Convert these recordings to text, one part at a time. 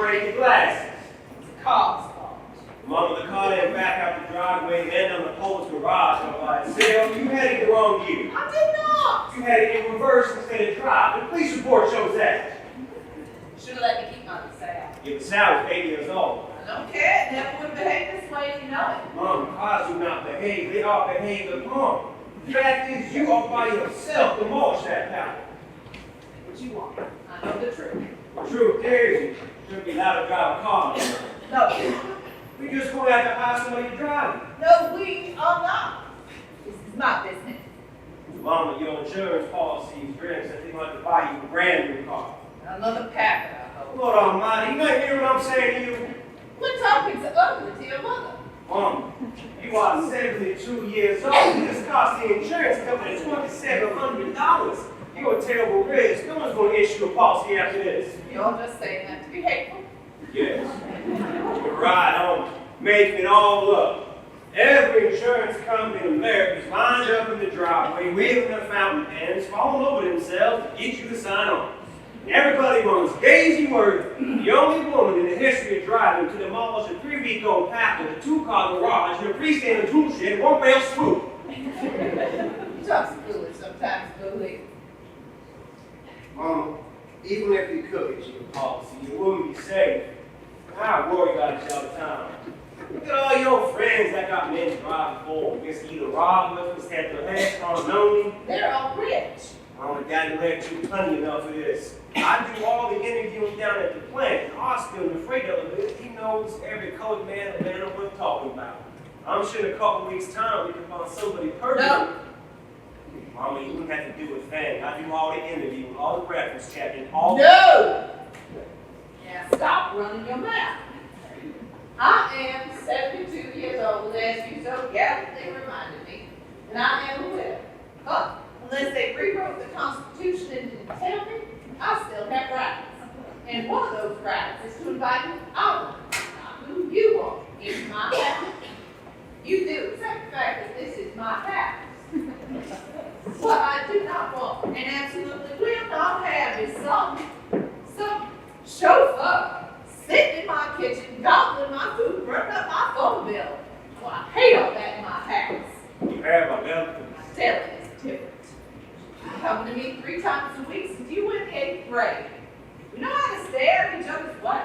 break your glasses. It's a car's fault. Mama, the car didn't back out the driveway and on the Pope's garage on by itself. You had it the wrong gear. I did not. You had it in reverse instead of drive. The police report shows that. Should have let me keep my salad. If the Sal was 8 years old. I don't care. It never would behave this way, you know it. Mom, cars do not behave. They are behaved upon. The fact is, you are by yourself to demolish that power. What you want? I know the truth. The truth is, you shouldn't be allowed to drive a car. No. We just going to have to hire somebody to drive it. No, we are not. This is my business. Mama, your insurance policy is written that they're going to have to buy you a brand new car. Another packet, I hope. Lord Almighty, you not hear what I'm saying to you? Quit talking so ugly to your mother. Mama, you are 72 years old. This costs the insurance company $2,700. You're a terrible risk. No one's going to issue a policy after this. You're just saying that to be hateful. Yes. You're right on. Making it all up. Every insurance company in America is lined up in the driveway, waving their fountain pens, falling over themselves to get you to sign on. And everybody wants Daisy Worth, the only woman in the history of driving, to demolish a 3-week-old pack with a 2-car garage and a freestanding tool shed in one fell swoop. You talk some foolish sometimes, Boolie. Mama, even if you could issue a policy, you wouldn't be safe. I worry about it all the time. Look at all your friends that got men driving for against either robbers, had their heads on lonely. They're all rich. Mama, Daddy let you plenty enough of this. I do all the interviewing down at the plant. Oscar and afraid of it. He knows every colored man in Atlanta we're talking about. I'm sure in a couple weeks' time we can find somebody perfect. No. Mama, you wouldn't have to do a thing. I do all the interviewing, all the reference checking, all No! Now stop running your mouth. I am 72 years old, as you so gallantly reminded me, and I am a widow. But unless they rewrote the Constitution and didn't tell me, I still have rights. And one of those rights is to invite who I want, not who you want, into my house. You do accept the fact that this is my house. What I do not want and absolutely will not have is some chauffeur sitting in my kitchen, gobbling my food, burning up my phone bill. Well, I hate all that in my house. You have my bill. My telling is different. You come to me 3 times a week since you went in 8th grade. We know how to stare at each other's way.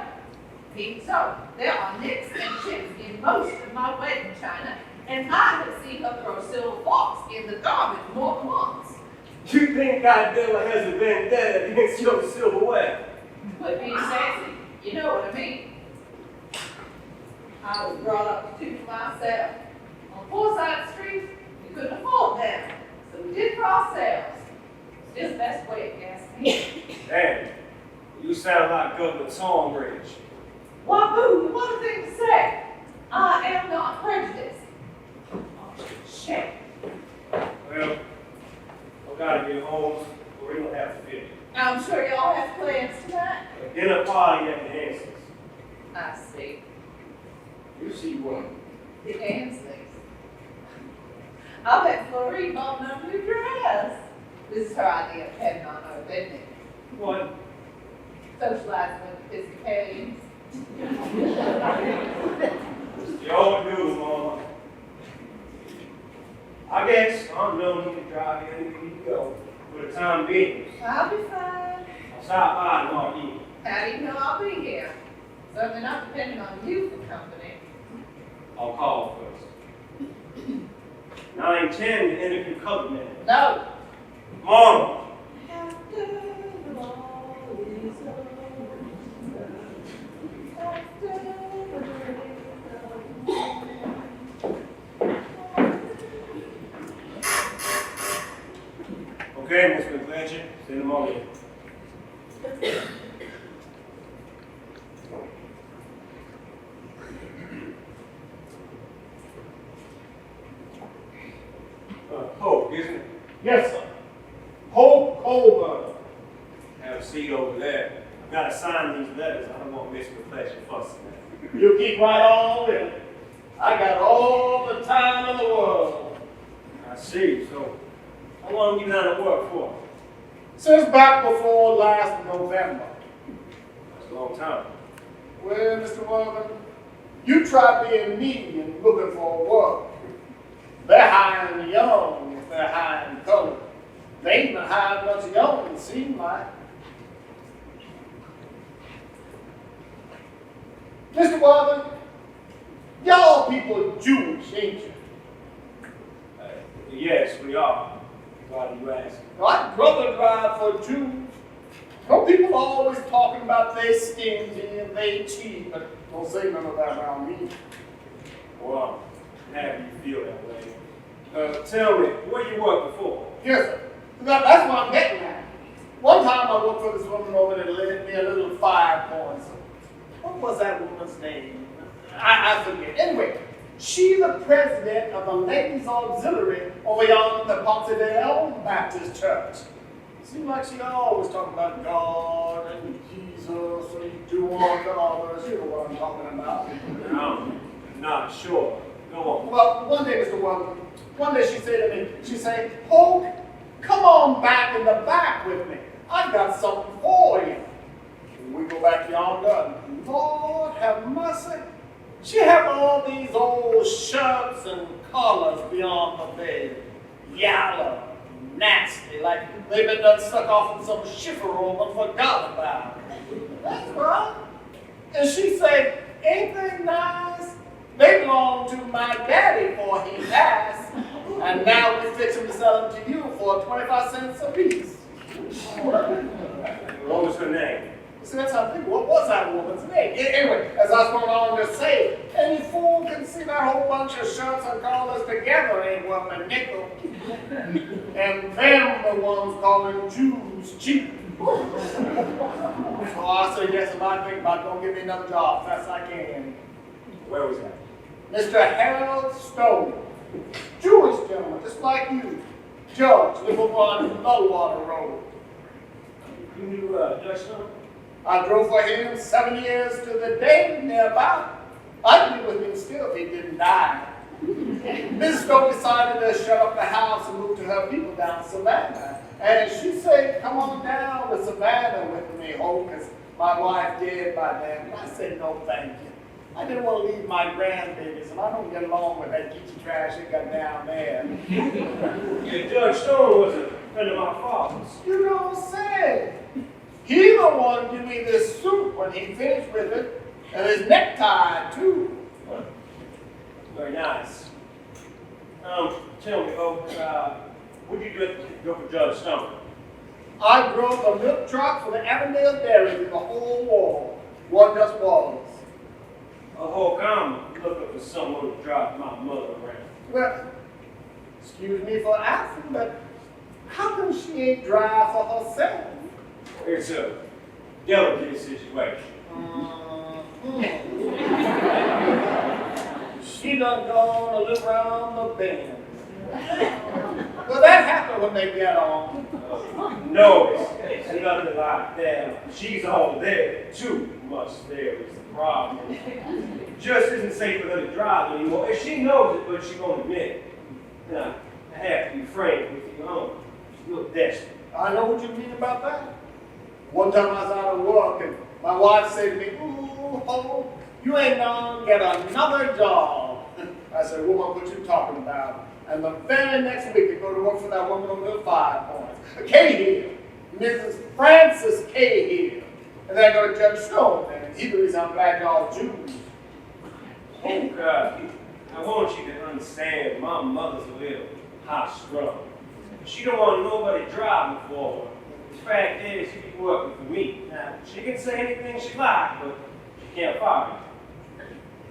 Even so, there are nicks and chips in most of my wedding china, and I have seen her throw silver forks in the garbage more than once. You think Godzilla has a vendetta against your silverware? Quit being sassy. You know what I mean. I was brought up to do for myself. On 4 streets, we couldn't afford them, so we did for ourselves. It's just the best way of gasoline. Damn, you sound like Governor Tonbridge. Why, boo, what a thing to say. I am not prejudiced. Oh, shit. Well, I gotta get home, or we don't have to fit. I'm sure y'all have plans tonight. A dinner party at the Hansons. I see. You see what? The Ansleys. I bet Florine bought a new dress. This is her idea of heading on over, isn't it? What? Socializing with the Episcopalians. You all do, Mama. I guess I'm known you can drive anywhere you go for the time being. I'll be fine. I'll stop by tomorrow evening. How do you know I'll be here? Certainly not depending on you for company. I'll call first. 9:10 to interview colored men. No. Mama. After the ball is over. After the Okay, Miss McClatchy, send them all in. Hoke, isn't it? Yes, sir. Hope Colburn. Have a seat over there. I've got to sign these letters. I don't want Miss McClatchy fussing at me. You keep right on with it. I got all the time in the world. I see. So, how long you been out of work for? Since back before last November. That's a long time. Mr. Worthing, you try being me and looking for work. They're hiring young if they're hiring colored. They ain't even hiring much young, it seems like. Mr. Worthing, y'all people Jewish, ain't you? Yes, we are. Why do you ask? I'd brother drive for Jews. Some people are always talking about they stingy and they cheap, but don't say none of that around me. Well, I'm happy you feel that way. Tell me, where you worked before? Yes, sir. That's what I'm getting at. One time I worked for this woman over there that led me a little 5 points. What was that woman's name? I forget. Anyway, she's the president of the Ladies Auxiliary over yonder at the Ponce Baptist Church. Seems like she always talking about God and Jesus and do unto others. You know what I'm talking about. I'm not sure. Go on. Well, one day, Mr. Worthing, one day she said to me, she said, Hoke, come on back in the back with me. I've got something for you. We go back yonder, and Lord have mercy. She had all these old shirts and collars beyond the bed. Yellow, nasty, like they've been done stuck off in some chiffon and forgot about. That's right. And she said, ain't they nice? They belong to my daddy before he passed. And now we fix them to sell them to you for 25 cents a piece. What was her name? See, that's how I think. What was that woman's name? Anyway, as I was going on to say, any fool can see that whole bunch of shirts and collars together ain't worth a nickel. And them the ones calling Jews cheap. So I said, yes, if I think about it, don't give me another job as fast as I can. Where was that? Mr. Harold Stone, Jewish gentleman, just like you. Judge, live over on Lowater Road. You knew Dutchman? I drove for him 7 years to the day nearby. I'd be with him still if he didn't die. Miss Stone decided to shut up the house and move to her people down Savannah. And she said, come on down to Savannah with me, Hoke, because my wife dead by then. I said, no, thank you. I didn't want to leave my grandbabies, and I don't get along with that geeky trash they got down there. Yeah, Judge Stone was a friend of my father's. You don't say. He the one give me this suit when he finished with it, and his necktie, too. Very nice. Tell me, Hope, what did you do to go for Judge Stone? I drove a milk truck for the Avondale Dairy through the whole war. What just was. Hope, I'm looking for someone to drive my mother around. Well, excuse me for asking, but how come she ain't drive for herself? It's a delicate situation. She done gone to live around the bend. Well, that happened when they get on. No, it's nothing like that. She's all there. Too much there is the problem. Just isn't safe for her to drive anymore. If she knows it, but she won't admit it. Now, I have to be frank with you, home. She's a little desperate. I know what you mean about that. One time I was out of work and my wife said to me, ooh, Hope, you ain't gonna get another job. I said, woman, what you talking about? And the very next week, I go to work for that woman over the 5 points. Cahill, Mrs. Frances Cahill. And then I go to Judge Stone, and he's the reason I'm glad y'all Jews. Oh, God. I want you to understand, my mother's a little high-strung. She don't want nobody driving for her. The fact is, she be working for me. Now, she can say anything she likes, but she can't fire me.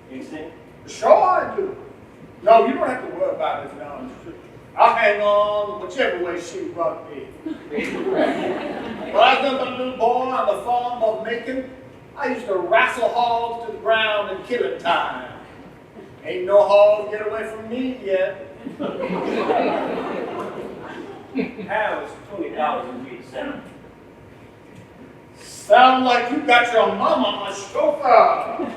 You understand? Sure I do. No, you don't have to worry about it now. I'll hang on whichever way she run me. When I was a little boy on the farm of Macon, I used to wrestle hogs to the ground in killing time. Ain't no hog get away from me yet. How is $20 a week sound? Sound like you got your mama a chauffeur.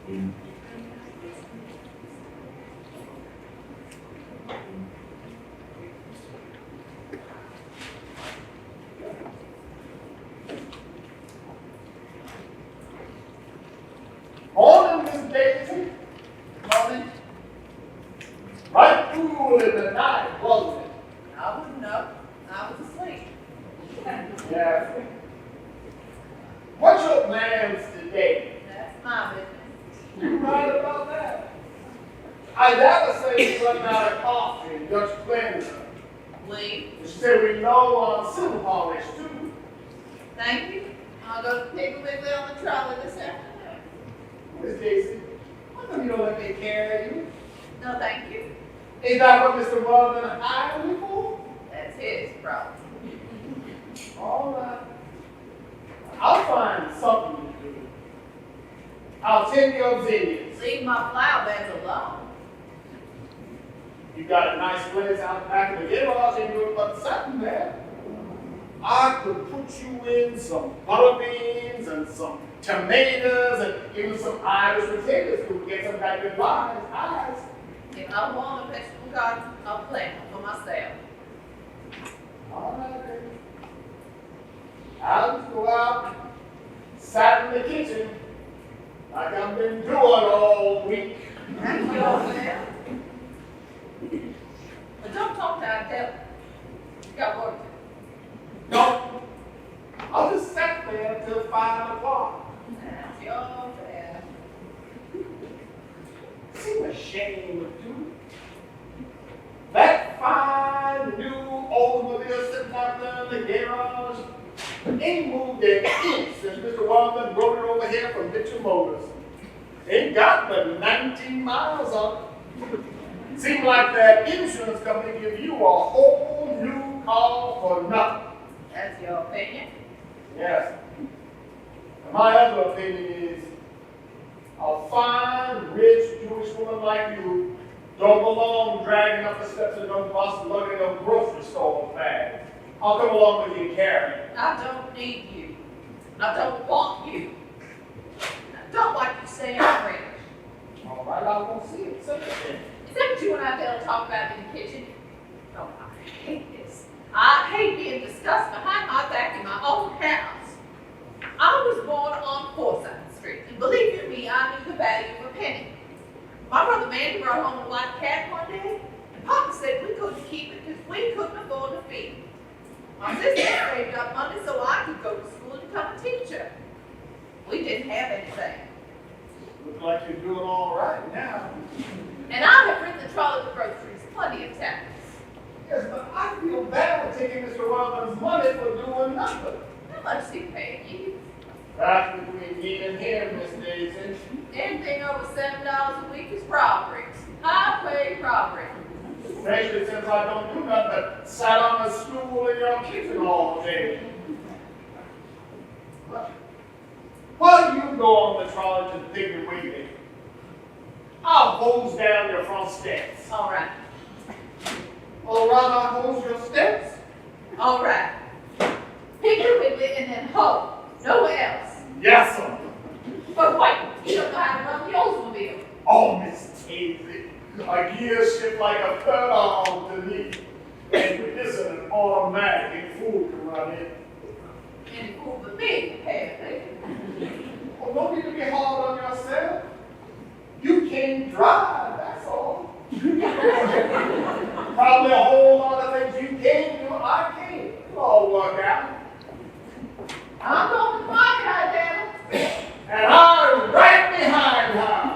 Morning, Miss Daisy. Morning. Right cool in the night, wasn't it? I wouldn't know. I was asleep. Yeah. What's your plans today? That's my business. You right about that? I gotta say you run out of coffee and Dutch cleanser. Please. She said we know on silver polish too. Thank you. I'll go to Piggly Wiggly on the trolley this afternoon. Miss Daisy, how come you don't let me carry you? No, thank you. Is that what Mr. Weldon hired me for? That's his problem. All right. I'll find something to do. I'll tend your zinnias. Leave my flower beds alone. You got a nice place out back in the garage and you're but something there. I could put you in some butter beans and some tomatoes and even some Irish potatoes to get some kind of eyes. If I want a vegetable garden, I'll plant one for myself. All right, baby. I'll just go out, sat in the kitchen, like I've been doing all week. Thank you, old man. But don't talk to Adele. You got work to do. No, I'll just sat there till 5 o'clock. That's your bad. Seem ashamed of you. That fine new Oldsmobile sitting out there in the garage ain't moved an inch since Mr. Wildman brought it over here from Mitchell Motors. Ain't got but 19 miles on it. Seems like that insurance company give you a whole new car for nothing. That's your opinion. Yes. And my other opinion is a fine, rich Jewish woman like you don't belong dragging up the steps of no bus lugging a grocery store bag. I'll come along with you, Karen. I don't need you. I don't want you. I don't like you saying French. All right, I won't see it. Say it then. Is that what you and Adele talk about in the kitchen? Oh, I hate this. I hate being discussed behind my back in my own house. I was born on Forsyth Street, and believe you me, I knew the value of a penny. My brother Mandy brought home a white cat one day, and Papa said we couldn't keep it because we couldn't afford to feed it. My sister saved up money so I could go to school and become a teacher. We didn't have anything. Looks like you're doing all right now. And I have ridden the trolley for groceries plenty of times. Yes, but I feel bad for taking Mr. Wildman's money for doing nothing. How much is he paying you? That's between me and him, Miss Daisy. Anything over $7 a week is robbery. Highway robbery. Especially since I don't do nothing but sat on a stool in your kitchen all day. Why do you go on the trolley to the Piggly Wiggly? I'll hose down your front steps. All right. All right, I'll hose your steps. All right. Piggly Wiggly and then Hoke. Nowhere else. Yes, sir. But wait, you don't know how to run the Oldsmobile. Oh, Miss Daisy, a gear shift like a third arm to me. And this is an automatic, and fool can run it. And it fooled with me, apparently. Well, don't need to be hard on yourself. You can't drive, that's all. Probably a whole lot of things you can do, I can't. It'll all work out. I'm going to the market, Adele. And I'm right behind her.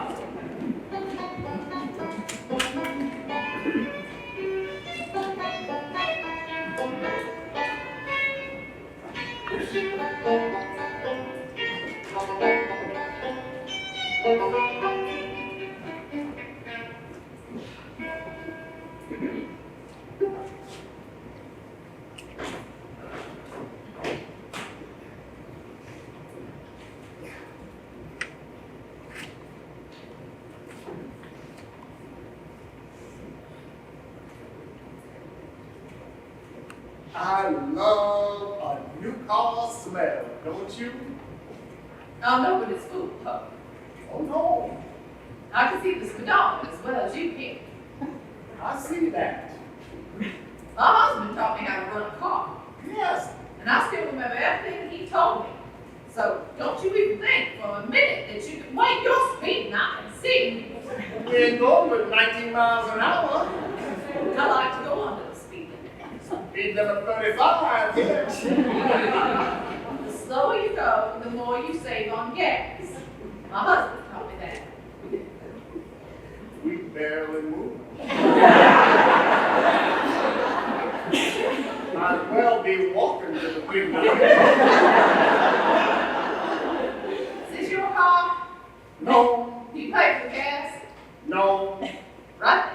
I love a new car smell, don't you? Oh, no, but it's food, Hoke. Oh, no. I can see the speedometer as well as you can. I see that. My husband taught me how to run a car, Yes. and I still remember everything he told me. So don't you even think for a minute that you can wait your speed and I can see. We ain't going with 19 miles an hour. I like to go under the speed limit. Speed limit 35 here. The slower you go, the more you save on gas. My husband taught me that. We barely move. Might as well be walking to the big one. Is this your car? No, Do you pay for gas? no. Right.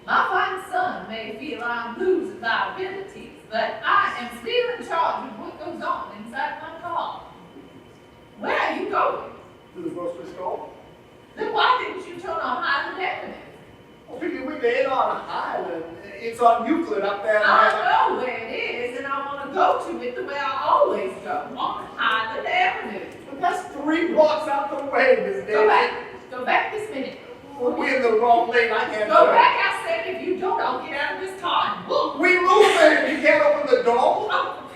My fine son may feel I'm losing my abilities, but I am still in charge of what goes on inside my car. Where are you going? To the grocery store. Then why didn't you turn on Highland Avenue? Well, figure we ain't on Highland. It's on Euclid up there. I know where it is, and I want to go to it the way I always go, on Highland Avenue. But that's 3 blocks out the way, Miss Daisy. Go back this minute. We're in the wrong lane. I can't Go turn. back, I said, if you don't, I'll get out of this car and look. We moving. You can't open the door. Oh,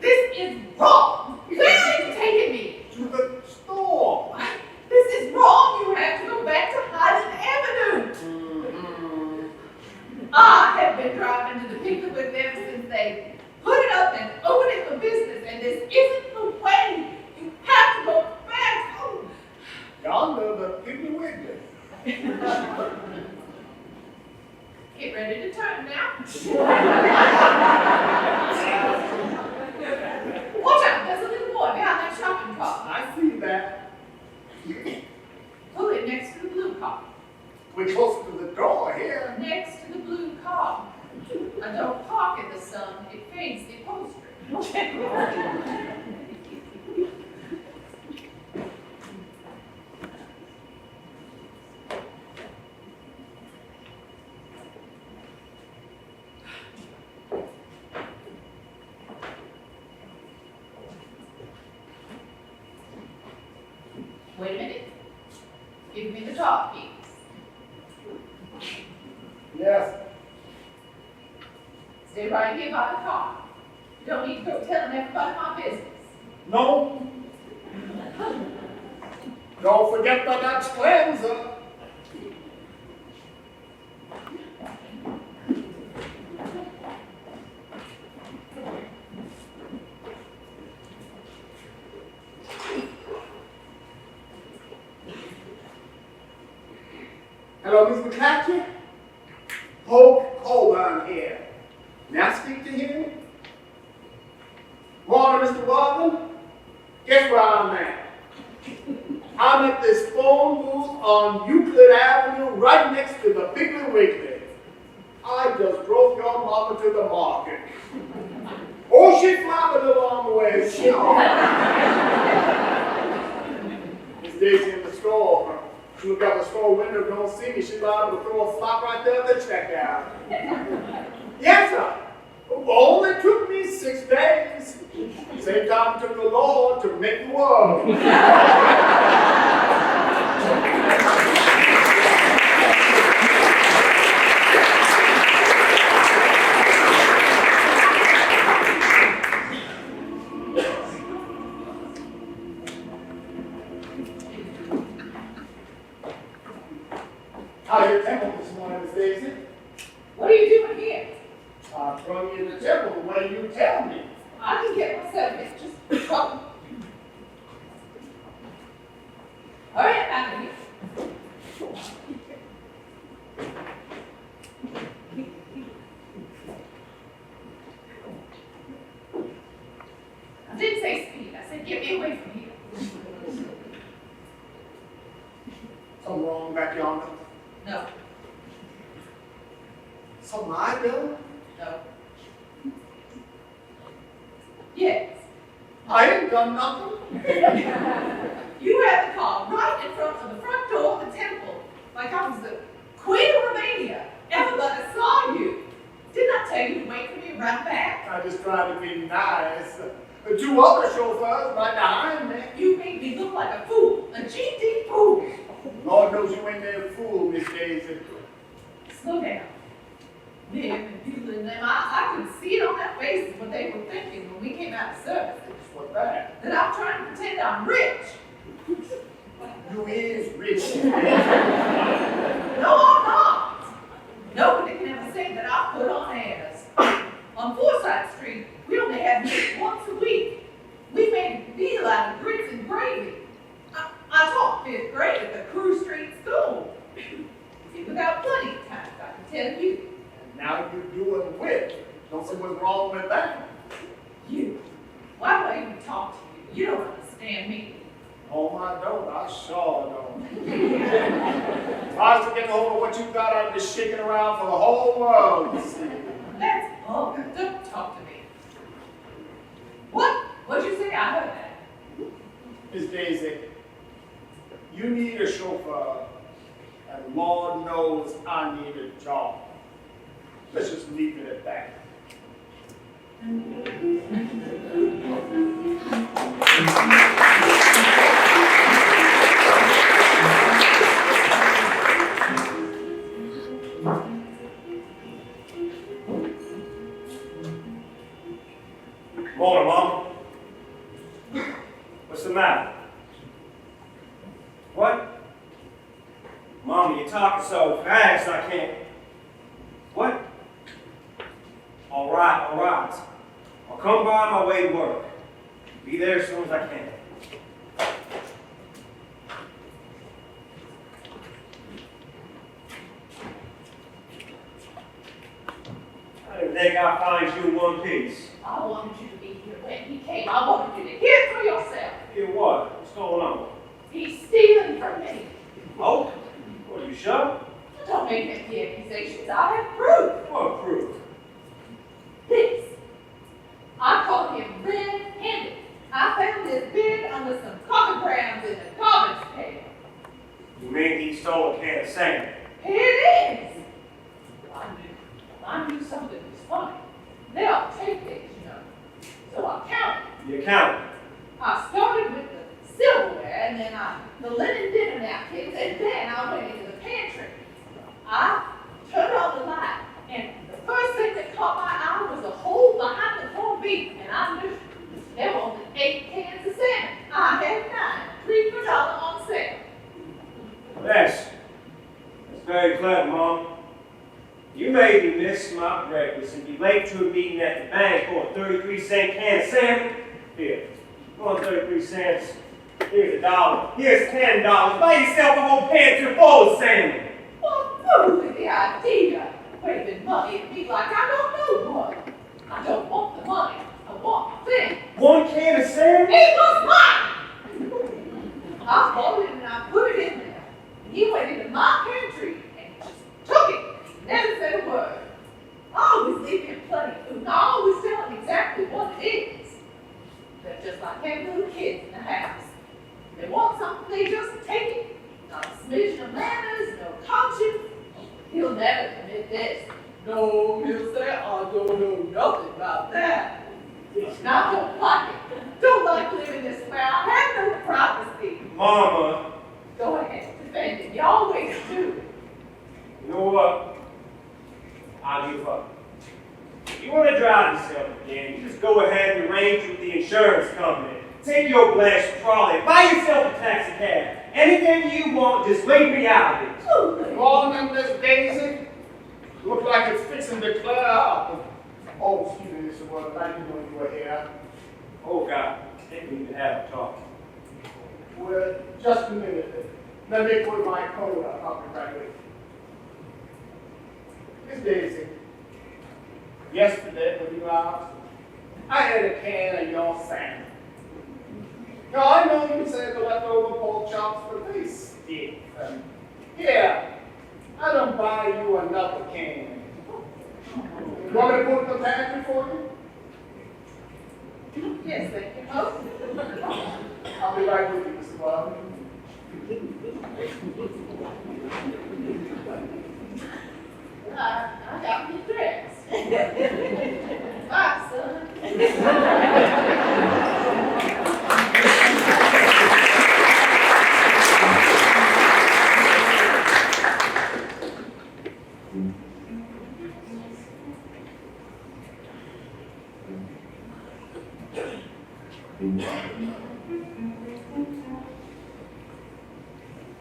this is wrong. Where are you taking me? To the store. This is wrong. You have to go back to Highland Avenue. I have been driving to the Piggly Wiggly ever since they put it up and opened it for business, and this isn't the way. You have to go back. Oh. Yonder, the Piggly Wiggly. Get ready to turn now. Watch out, there's a little boy behind that shopping cart. I see that. Pull it next to the blue car. We're close to the door here. Next to the blue car. I don't park in the sun, it fades the upholstery. Wait a minute. Give me the top keys. Yes. Stay right here by the car. You don't need to go telling everybody my business. No. Don't forget the Dutch cleanser. Hello, Miss McClatchy? Hoke Colburn here. May I speak to him? Morning, Mr. Walden. Guess where I'm at? I'm at this phone booth on Euclid Avenue, right next to the Piggly Wiggly. I just drove your mama to the market. Oh, she flopped a long way. Miss Daisy in the store. She looked out the store window, don't see me. She's liable to throw a flop right there at the checkout. Yes, sir. Only took me 6 days. Same time it took the Lord to make the world. How's your temple this morning, Miss Daisy? What are you doing here? I brought you in the temple the way you tell me. I can get myself in. Just come. Hurry up out of here. I didn't say speed. I said get me away from here. Something wrong back yonder? No, Something I done? no. Yes. I ain't done nothing. You had the car right in front of the front door of the temple, like I was the Queen of Romania. Everybody saw you. Didn't I tell you to wait for me right back? I just tried to be nice. The 2 other chauffeurs right behind me. You made me look like a fool, a GD knows you ain't no fool, Miss Daisy. Slow down. Them and people and them, I could see it on their faces what they were thinking when we came out of service. What's that? That I'm trying to pretend I'm rich. You is rich. No, I'm not. Nobody can ever say that I put on airs. On Forsyth Street, we only had meat once a week. We made a deal out of grits and gravy. I taught fifth grade at the Crew Street School. We got plenty of time, I can tell you. And now you're doing with. Don't see what's wrong with that. You. Why do I even talk to you? You don't understand me. Oh, I don't. I sure don't. If I was to get hold of what you got, I'd be shaking around for the whole world to see. That's vulgar. Don't talk to me. What'd you say? I heard that. Miss Daisy, you need a chauffeur, and Lord knows I need a job. Let's just leave it at that. Morning, Mom. What's the matter? What? Mama, you're talking so fast I can't. What? All right. I'll come by on my way to work. Be there as soon as I can. I didn't think I'd find you in one piece. I wanted you to be here when he came. I wanted you to hear it for yourself. Hear what? What's going on? He's stealing from me. Oh? What, you sure? Don't make empty accusations. I have proof. What proof? This. I caught him red-handed. I found this bid under some coffee grounds in the garbage pail. You mean he stole a can of sand? Here it is. I knew something was funny. They all take things, you know. So I counted. You counted. I started with the silverware, and then the linen dinner napkins, and then I went into the pantry. I turned on the light, and the first thing that caught my eye was a hole behind the corned beef, and I knew there were only 8 cans of salmon. I had 9, 3 for $1 on sale. That's very clever, Mom. You made me miss my breakfast and be late to a meeting at the bank for a 33-cent can of salmon. Here, go on 33 cents. Here's $1. Here's $10. Buy yourself a whole pantry full of salmon. What fool with the idea? Waving money at me like I don't know what. I don't want the money. I want the thing. 1 can of salmon? It was mine! I bought it and I put it in there. He went into my pantry and just took it. Never said a word. I always leave him plenty of food, and I always tell him exactly what it is. They're just like having little kids in the house. They want something, they just take it. Not a smidgen of manners, no conscience. He'll never admit this. No, he'll say, I don't know nothing about that. And I don't like it. Don't like living this way. I have no privacy. Mama. Go ahead, defend it. You always do. You know what? I'll give up. If you want to drive yourself again, you just go ahead and arrange with the insurance company. Take your blessed trolley, buy yourself a taxi cab. Anything you want, just leave me out of it. Morning, Miss Daisy. Looks like it's fixing to clear up. Oh, excuse me, Mr. Ward. Thank you when you were here. Oh, God. I think we need to have a talk. Well, just a minute. Let me put my coat up. I'll be right with you. Miss Daisy, yesterday when you were out, I had a can of your salmon. Now, I know you said the leftover pork chops, but they stink. Here, I don't buy you another can. You want me to put it in the pantry for you? Yes, thank you. Hope. I'll be right with you, Mr. Bob. I got me dressed. Bye, son.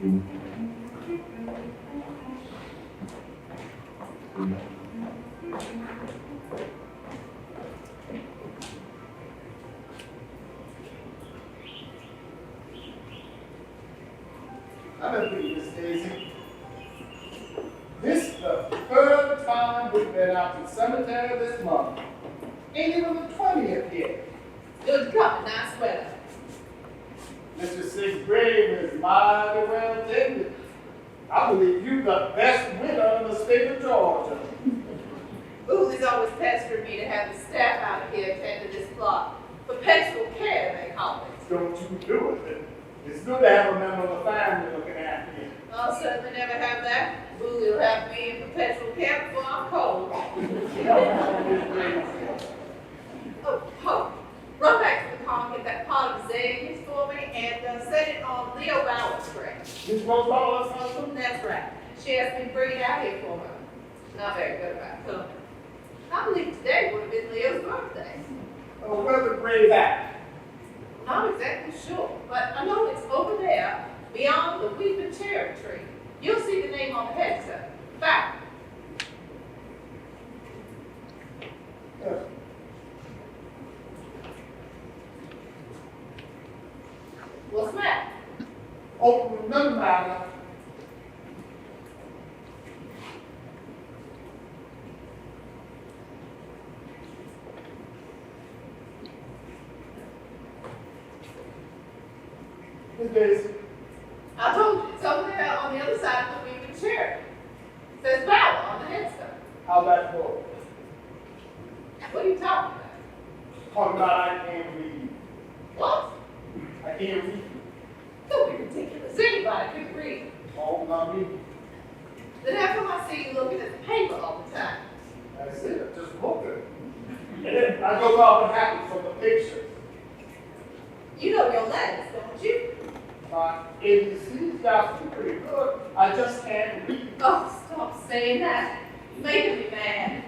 I don't believe Miss Daisy. This is the third time we've been out to the cemetery this month. Ain't even the 20th yet. Good company, nice weather. Mr. Sixth grave is mighty well tended. I believe you the best winner in the state of Georgia. Boolie's always pestering me to have the staff out here attend to this plot. Perpetual care, they call it. Don't you do it. It's good to have a member of the family looking after you. I'll certainly never have that. Boolie will have me in perpetual care before I'm cold. Oh, Hoke, run back to the car and get that pot of azaleas for me and set it on Leo Bauer's grave. Miss Roseball, something? That's right. She asked me to bring it out here for her. Not very good about cooking. I believe today would have been Leo's birthday. Oh, where's the grave at? Not exactly sure, but I know it's over there, beyond the weeping cherry tree. You'll see the name on the headstone. Back. Yes. What's the matter? Oh, nothing matter. Miss Daisy. I told you, it's over there on the other side of the weeping cherry. It says Bauer on the headstone. How'd that go? What are you talking about? Talking about I can't read. What? I can't read. Don't be ridiculous. Anybody can read. Oh, not me. Then how come I see you looking at the paper all the time? That's it. Just look at it. And then I go off what happened from the picture. You know your letters, don't you? My ABC's got me pretty good. I just can't read. Oh, stop saying that. You're making me mad.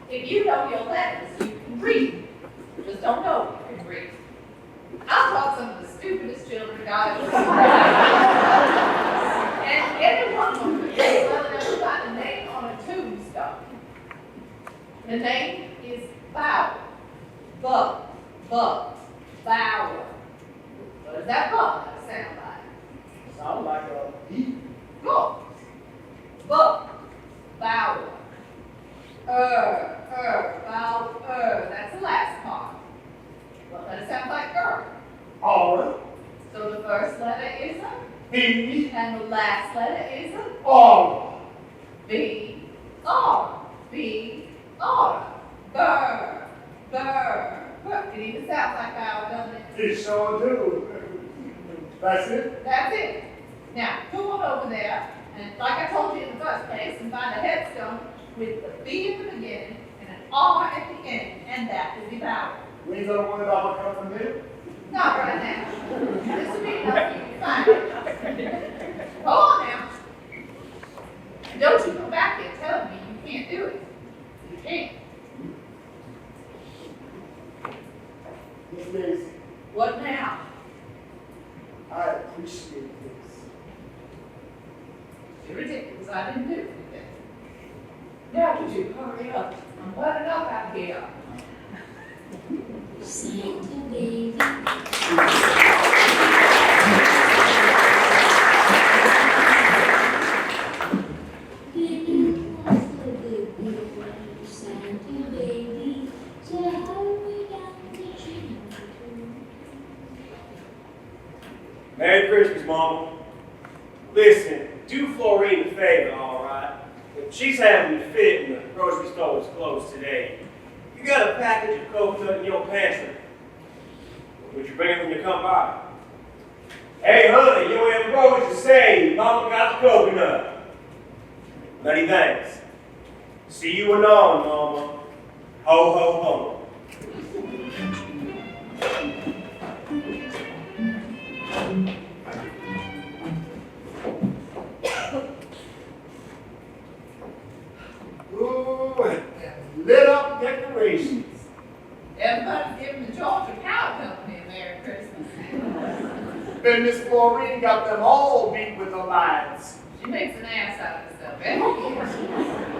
If you know your letters, you can read. You just don't know you can read. I taught some of the stupidest children God ever saw. And every one of them is well enough to find a name on a tombstone. The name is Bauer. Bug. Bauer. What does that bug sound like? Sound like a beat. Good. Bug. Bauer. Bauer. That's the last part. Well, that sounds like girl. R. So the first letter is a, B. and the last letter is a R. B. R. B. R. Burr. It even sounds like Bauer, doesn't it? It sure do. That's it? That's it. Now, go on over there, and like I told you in the first place, and find a headstone with the B at the beginning and an R at the end, and that will be Bauer. We ain't gonna worry about what comes from there. Not right now. This will be enough for you to find it. Go on now. And don't you come back here telling me you can't do it. You can't. Miss Daisy, What now? I appreciate this. You're ridiculous. I didn't do anything. Now would you hurry up? I'm burning up out here. Santa baby. Little was the baby, Santa baby, so hurry down the chimney. Merry Christmas, Mama. Listen, do Florine a favor, all right? If she's having a fit and the grocery store is closed today, you got a package of coconut in your pantry. Would you bring it when you come by? Hey, honey, you don't have groceries to save. Mama got the coconut. Many thanks. See you anon, Mama. Ho, ho, ho. Ooh, and lit up decorations. Everybody's giving the Georgia Cow Company a Merry Christmas. Been Miss Florine got them all beat with the lights. She makes an ass out of herself, eh?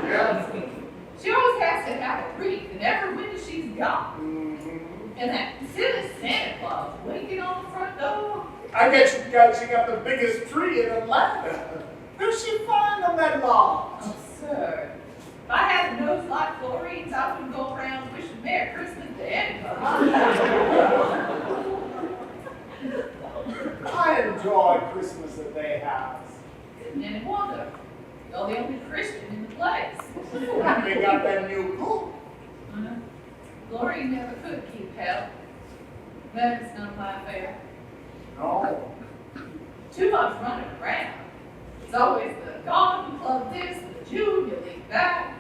Yeah. She always has to have a wreath in every window she's got. Mm-hmm. And that silly Santa Claus winking on the front door. I guess she got the biggest tree in Atlanta. Where'd she find them that large? Absurd. If I had a nose like Florine's, I would go around wishing Merry Christmas to anybody. I enjoy Christmas at their house. Isn't any wonder? You're the only Christian in the place. They got that new cook. Florine never could keep help. But it's none of my affair. No. Too much running around. It's always the garden club this, the junior league that.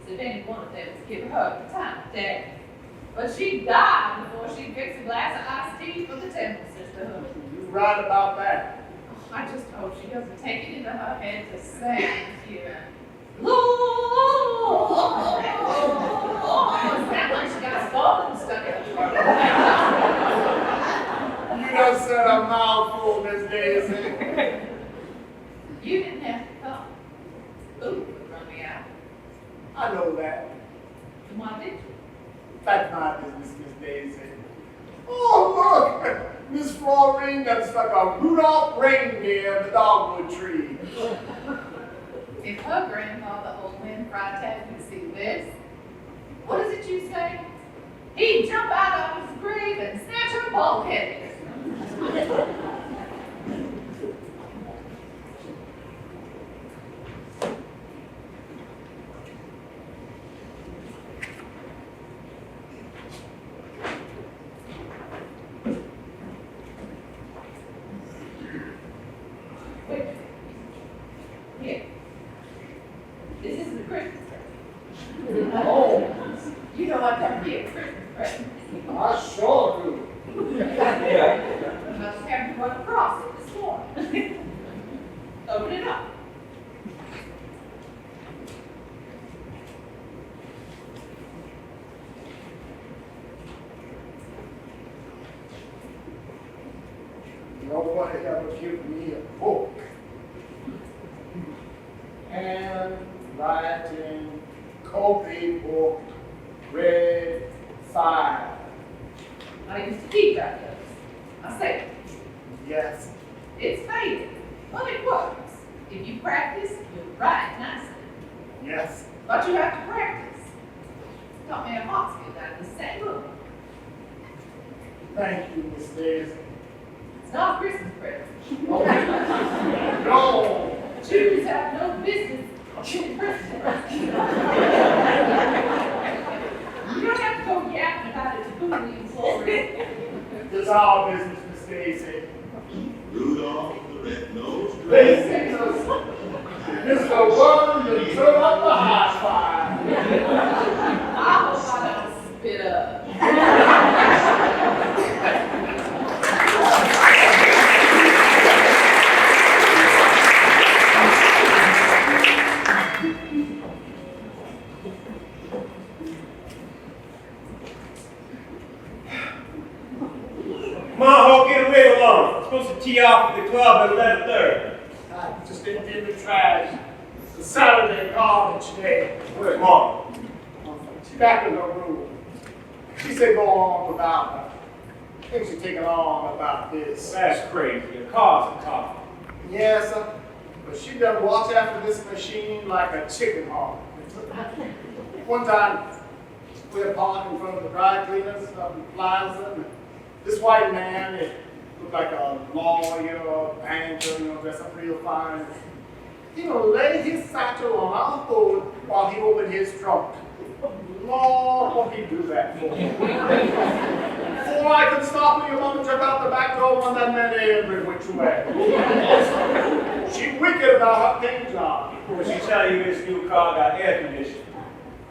So if any one of them was give her the time of day. But she'd die before she'd fix a glass of iced tea for the Temple Sisterhood. You're right about that. I just hope she doesn't take it into her head to sing here. Lord, sounds like she got a skull stuck in her throat. You done said a mouthful, Miss Daisy. You didn't have to come. Boolie would run me out. I know that. And why did you? That's my business, Miss Daisy. Oh, look! Miss Florine done stuck a Rudolph reindeer in the dogwood tree. If her grandfather, old man Freitag, could see this, what is it you say? He'd jump out of his grave and snatch her bald head. Wait. Here. This is the Christmas present. Oh, You know what that be a Christmas present. I sure do. You must have to run across it this morning. Open it up. Nobody ever give me a book. Handwriting, copybook, grade 5. I used to teach out those. I say, Yes. it's faded, but it works. If you practice, you'll write nicely. Yes. But you have to practice. Taught me a hospital out of the same book. Thank you, Miss Daisy. It's not a Christmas present. No. Jews have no business giving Christmas presents. You don't have to go yapping about it to Boolie and Florine. It's our business, Miss Daisy. Rudolph the red-nosed This is Mr. Worm that took up the high five. I hope I don't spit up. Come on, Hoke, get a wiggle on. I'm supposed to tee off at the club at 11:30. I just didn't give the trash. The Saturday garbage day. Where's Mom? She's back in her room. She said go on without her. I think she's taking on about this. That's crazy. A car's a car. Yes, sir. But she done watch after this machine like a chicken hawk. One time, we were parked in front of the dry cleaners up in Plaza. And this white man, it looked like a lawyer or banker, dressed up real fine. He laid his satchel on our hood while he opened his trunk. Lord, what he do that for? Before I could stop him, your mother took out the back door on that man every which way. She wicked about her paint job. When she tell you this new car got air conditioning.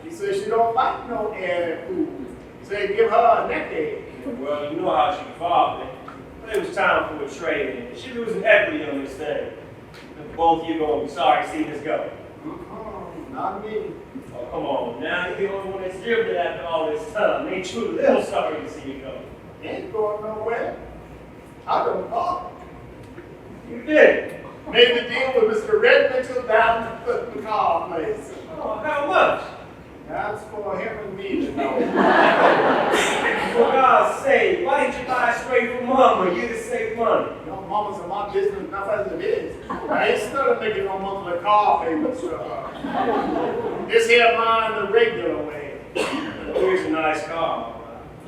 She says she don't like no air food. Say give her a neck ache. Well, you know how she fathered me. But it was time for a trade-in. She losing equity on this thing. And both of you gonna be sorry to see this go. Not me. Oh, come on. Now you're the only one that's driven it after all this time. Ain't you a little sorry to see you go? Ain't going nowhere. I don't talk. You did. Made the deal with Mr. Red Mitchell down at the car place. Oh, how much? That's for him and me to know. For God's sake, why didn't you buy straight from Mama? You to save money. Your mama's in my business enough as it is. I ain't started making no monthly car payments to her. This here mine the regular way. Here's a nice car.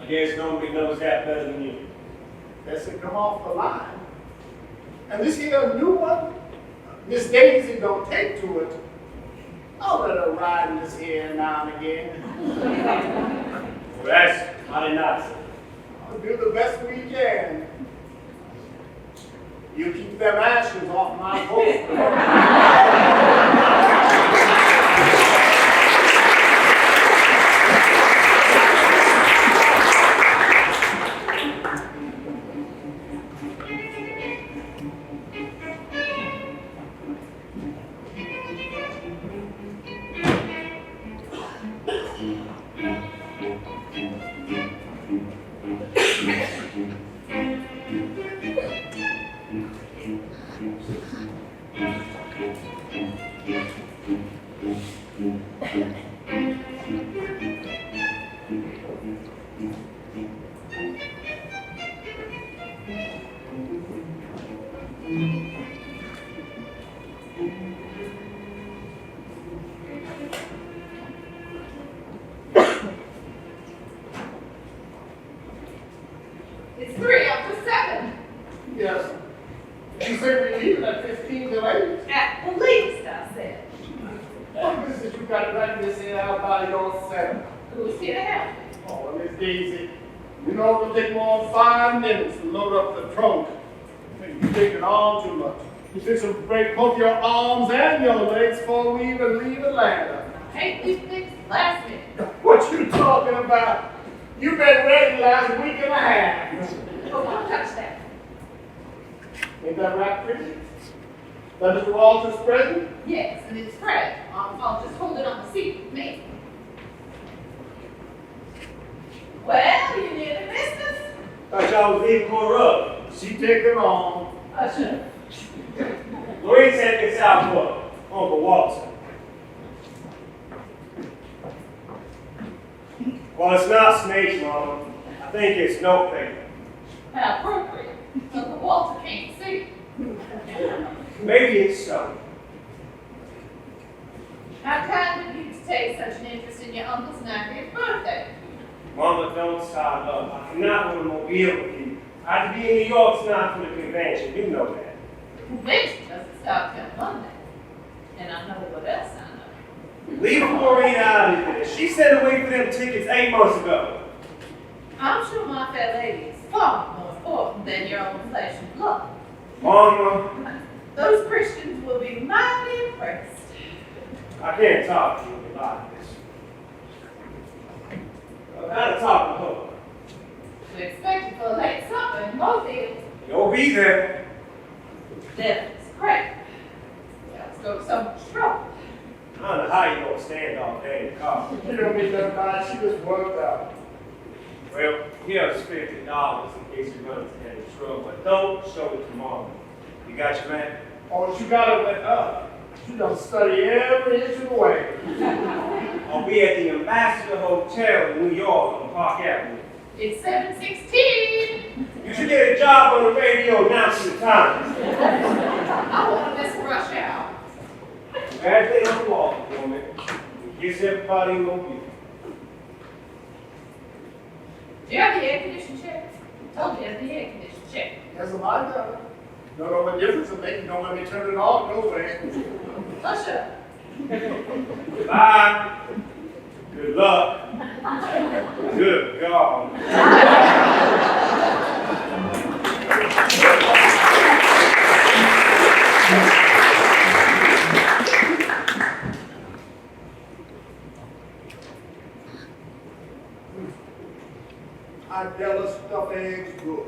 I guess nobody knows that better than you. That's to come off the line. And this here new one, Miss Daisy don't take to it. I'll let her ride in this here now and again. Well, that's mighty nice. I'll do the best we can. You keep them ashes off my boat. It's 3 after 7. Yes. You said we're leaving at 15 to 8. At the least, I said. What is it you got right this here out by yourself? Who's here to help me? Oh, Miss Daisy, you know it'll take more than 5 minutes to load up the trunk. You're taking on too much. You fix to break both your arms and your legs before we even leave Atlanta. I hate these things last minute. What you talking about? You've been ready last week and a half. Oh, don't touch that. Ain't that right, Ricci? That Mr. Walters present? Yes, and it's Fred. I'll just hold it on the seat with me. Well, you nearly missed us. Thought y'all was leaving her up. She taking on. Usher. Lorraine sent this out for Uncle Walter. Well, it's not snakes, Mama. I think it's no paper. How appropriate. Uncle Walter can't see. Maybe it's so. How kind of you to take such an interest in your uncle's 90th birthday. Mama, don't start up. I cannot go to Mobile with you. I have to be in New York tonight for the convention. You know that. The convention doesn't start till Monday. And I know what else I know. Leave Maureen out of this. She sent away for them tickets 8 months ago. I'm sure my fair lady is far more important than your own flesh and blood. Mama, Those Christians will be mighty impressed. I can't talk to you about this. I've got to talk to her. We expect you for a late supper in Mobile. You'll be there. Devil's crap. Let's go to so much trouble. I don't know how you don't stand all day in the car. You don't need that bad. She just worked out. Well, here's $50 in case you run into any trouble, but don't show it tomorrow. You got your man? Oh, she got it with her. She done study every inch of the way. I'll be at the Ambassador Hotel in New York on Park Avenue. It's 7:16. You should get a job on the radio announcing the time. I want to miss rush hour. Congratulations on the wall, woman. Gives everybody in Mobile. Do you have the air conditioning check? Told you I have the air conditioning check. That's what I got. Don't know what difference it makes. Don't let me turn it off. No way. Hush up. Bye. Good luck. Good God. I tell her stuffed eggs good.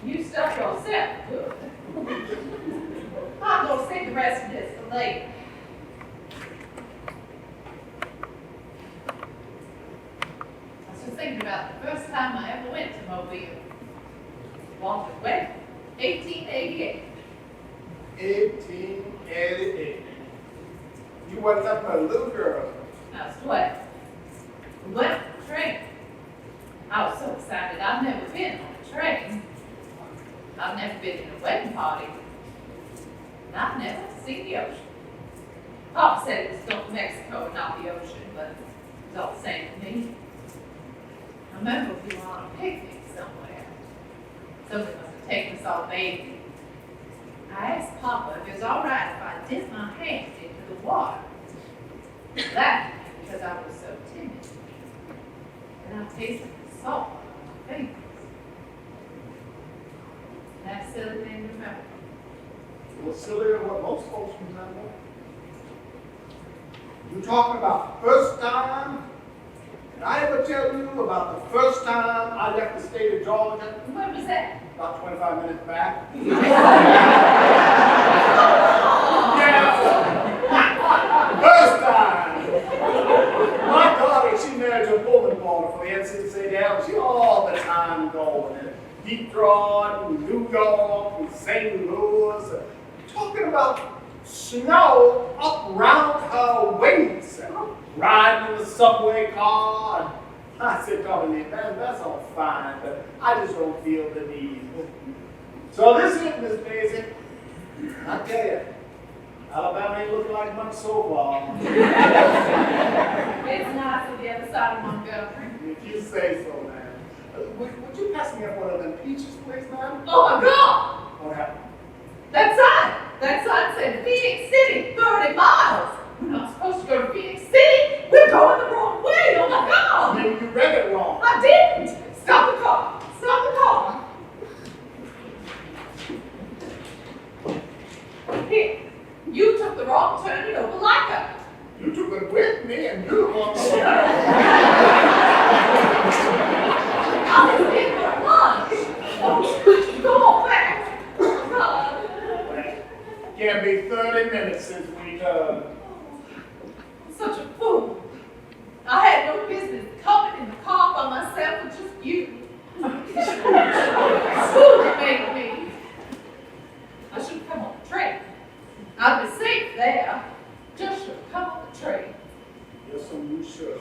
You stuff yourself good. I'm going to save the rest of this for later. I was just thinking about the first time I ever went to Mobile. Walter's wedding, 1888. 1888. You wasn't nothing but a little girl. I was 12. We went on the train. I was so excited. I've never been on a train. I've never been in a wedding party. And I've never seen the ocean. Papa said it was Gulf of Mexico and not the ocean, but it's all the same to me. I remember we were on a picnic somewhere. Somebody must have taken us all bathing. I asked Papa if it was all right if I dipped my hand into the water. That because I was so timid. And I tasted the salt on my fingers. That's silly thing to remember. It was sillier than what most folks remember. You talking about the first time? Did I ever tell you about the first time I left the state of Georgia? When was that? About 25 minutes back. First time. My daughter, she married to a Pullman porter for the NCAA down. She all the time going. Detroit, New York, St. Louis. Talking about snow up around her waist. Riding in the subway car. I said, Dominique, that's all fine, but I just don't feel the need. So this is Miss Daisy. I tell you, Alabama ain't looking like much so far. It's nice on the other side of Montgomery. If you say so, man. Would you pass me up one of them peaches, please, ma'am? Oh my God! What happened? That sign said Phoenix City, 30 miles. We're not supposed to go to Phoenix City. We're going the wrong way. Oh my God! Maybe you read it wrong. I didn't. Stop the car. Stop the car. Here, you took the wrong turn at Opelika. You took it with me and you the one. I was in for lunch. Oh, go on back. Oh, God. Can't be 30 minutes since we turned. I'm such a fool. I had no business coming in the car by myself with just you. Fool you made me. I should have come on the train. I'd be safe there. Just should have come on the train. Yes, so you should.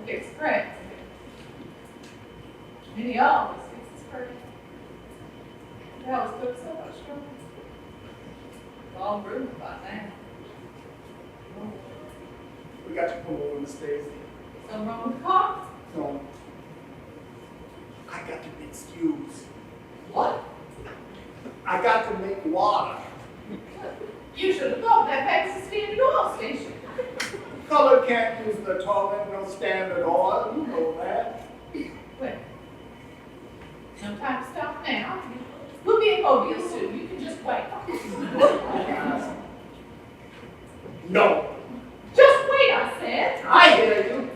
It's great. And he always fixes great. He always puts so much trouble. All ruined by now. We got you pulled over, Miss Daisy. Something wrong with the car? No. I got to be excused. What? I got to make water. You should have thought that back's a standard oil station. Color can't use the toilet, no standard oil. You know that. Well, no time to stop now. We'll be in Mobile soon. You can just wait. No. Just wait, I said. I hear you.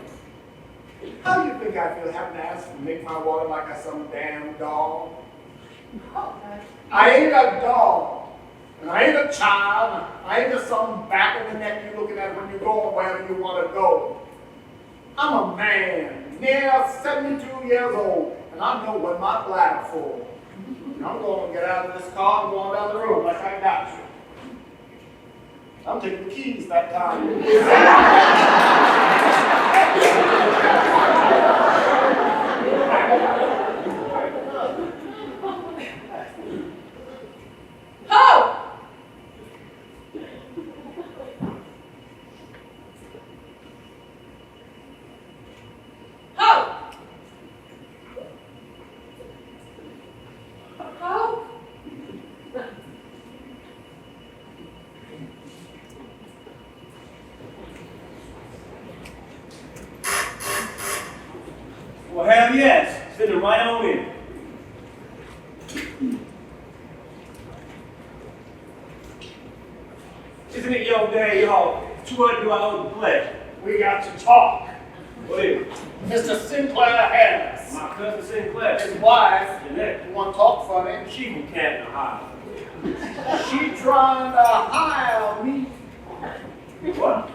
How do you think I feel having to ask to make my water like I'm some damn dog? Oh, I ain't a dog. And I ain't a child. I ain't just some back of the neck you're looking at when you're going wherever you want to go. I'm a man, near 72 years old, and I know what my bladder for. And I'm going to get out of this car and going down the road like I got you. I'm taking the keys that time. Ho! Ho! Ho! Well, hell yes. Send them right on in. Isn't it your day, y'all? To what do I owe the pledge? We got to talk. What is it? Mr. Sinclair Harris. My cousin Sinclair. His wife, Jeanette. you want to talk funny? She from Canton, Ohio. She trying to hire me. What?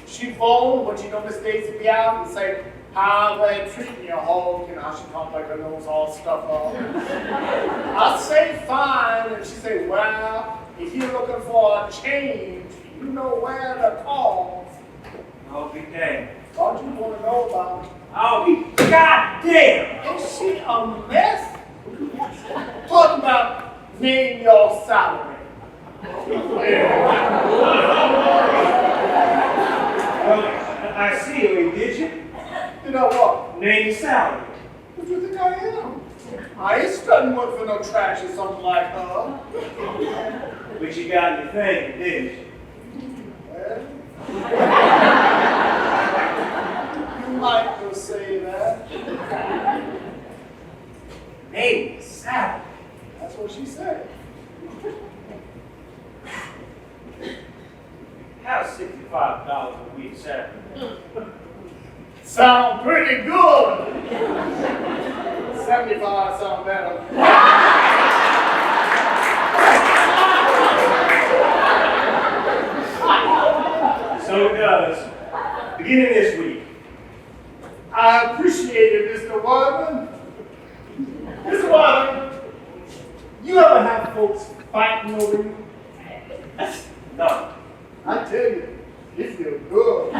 She phoned when she know Miss Daisy be out and say, how they treat me, Hoke, and how she talks like her nose all stuffed up. I say fine, and she say, well, if you're looking for a change, you know where to call. I'll be damned. Thought you want to know about it. I'll be goddamn. Is she a mess? Talking about name your salary. Well, I see you, did you? You know what? Name your salary. What do you think I am? I ain't studying work for no trash or something like her. But you got your thing, didn't you? Well, you might just say that. Name your salary. That's what she said. How's $65 a week salary? Sound pretty good. 75 sound better. So it does. Beginning this week. I appreciate it, Mr. Warden. Mr. Warden, you ever have folks fighting over you? No. I tell you, it feels good.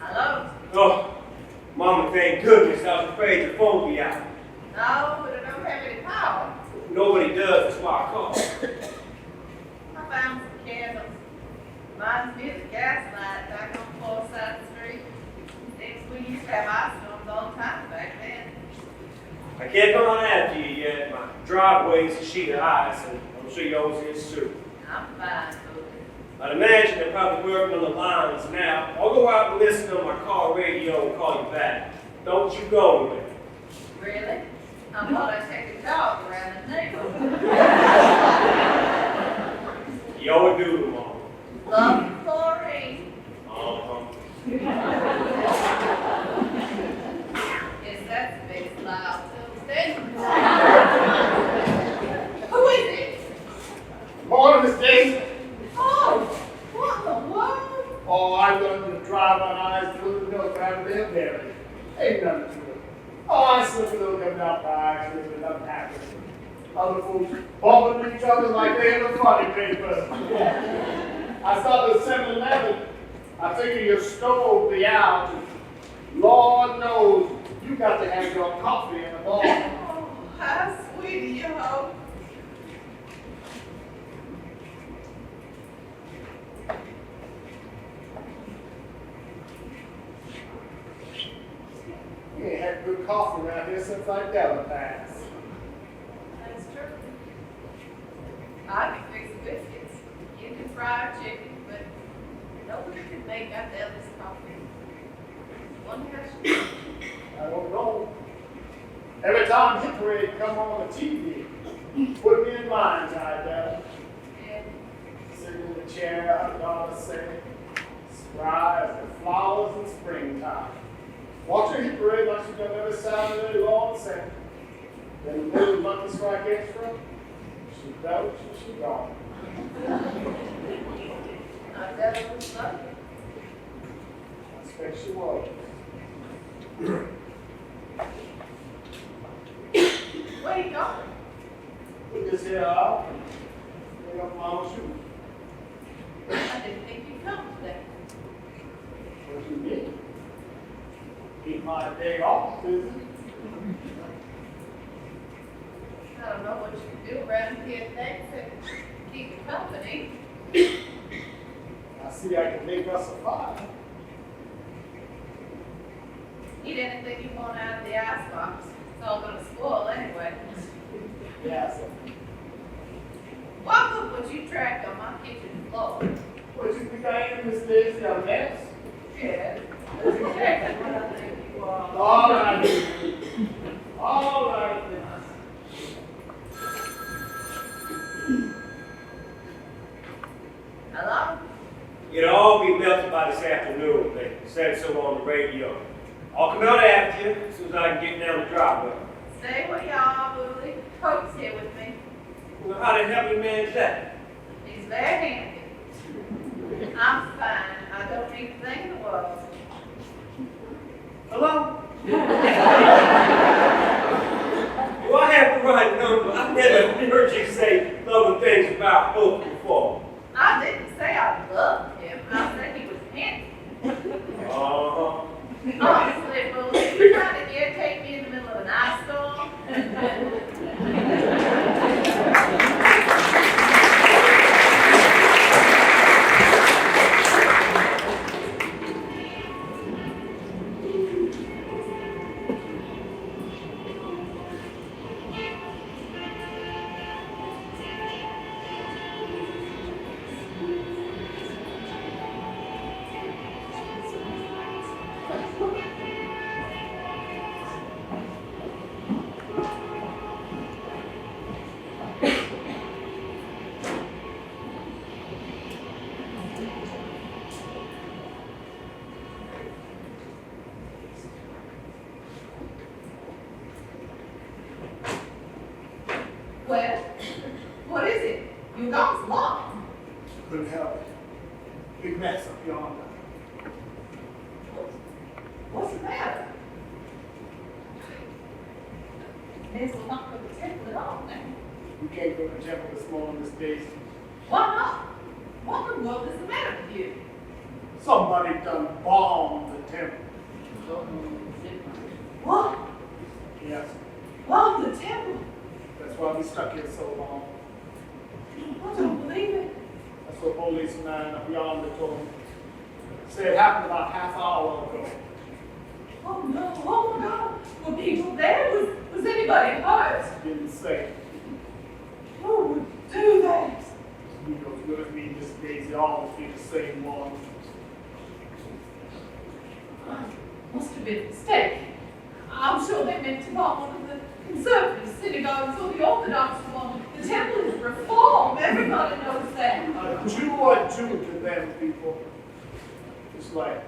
Hello? Oh, Mama, thank goodness. I was afraid your phone would be out. No, but I don't have any power. Nobody does. That's why I called. I found some candles. Reminds me of the gas light back on Forsyth Street. Things we used to have ice storms all the time back then. I can't come on after you yet. My driveway's a sheet of ice, and I'm sure yours is too. I'm fine, Boolie. I'd imagine they're probably working on the lines now. I'll go out and listen on my car radio and call you back. Don't you go anywhere. Really? I thought I'd take a dog around the neighborhood. You overdo them all. Love you, Corey. Yes, that's the biggest lie I'll tell Who is it? Morning, Miss Daisy. Oh, what in the world? Oh, I learned to drive on eyes through the milk out of their dairy. Ain't nothing to it. Oh, I slip a little bit out by accident, but nothing happened. Other folks bumping each other like they're in the funny paper. I saw the 7-Eleven. I figure your stove be out. Lord knows you got to have your coffee in the morning. Oh, how sweet of you, Hope. You ain't had good coffee around here since I never passed. That's true. I can fix biscuits. You can fry chicken, but nobody can make out the Ellis coffee. Wonder how she. I don't know. Every time Hit Parade come on the TV, put me in line, tied down. And Sitting in the chair, I'm gonna say, spry as the flowers in springtime. Watch her Hit Parade like she's done every Saturday long Sunday. Then the little monkey strike extra, she belch and she gone. I bet it was lucky. I expect she was. Where you going? Put this here out, hang up my shoes. I didn't think you'd come today. What you mean? Keep my day off, is it? I don't know what you do around here, thanks, to keep you company. I see I can make us a fire. Eat anything you want out of the icebox. It's all gonna spoil anyway. Yeah, so. What food would you track on my kitchen floor? What you think I am, Miss Daisy, a mess? Yeah, that's exactly what I think you are. All right. All right, then. It'll all be melted by this afternoon. They said so on the radio. I'll come out after you as soon as I can get down the driveway. Stay with y'all, Boolie. Hoke's here with me. Well, how the hell do you manage that? He's very handy. I'm fine. I don't need a thing in the world. Hello? Well, I have the right number. I've never heard you say loving things about Hoke before. I didn't say I loved him. I said he was handy. Uh-huh. Honestly, Boolie, you trying to irritate me in the middle of an ice storm? Well, what is it? You gone so long. Couldn't help it. Big mess up yonder. What's the matter? This will not go to the temple at all now. We can't go to the temple this morning, Miss Daisy. Why not? What in the world is the matter with you? Somebody done bombed the temple. What? Yes, Bomb the temple? that's why we stuck here so long. I don't believe it. That's what police man up yonder told me. Said it happened about half hour ago. Oh no, oh my God. Were people there? Was anybody hurt? Didn't say. Who would do that? You know as good as me, Miss Daisy, always be the same one. Must have been a mistake. I'm sure they meant to bomb one of the conservative synagogues or the Orthodox one. The temple is reform. Everybody knows that. A Jew or Jew to them people. It's like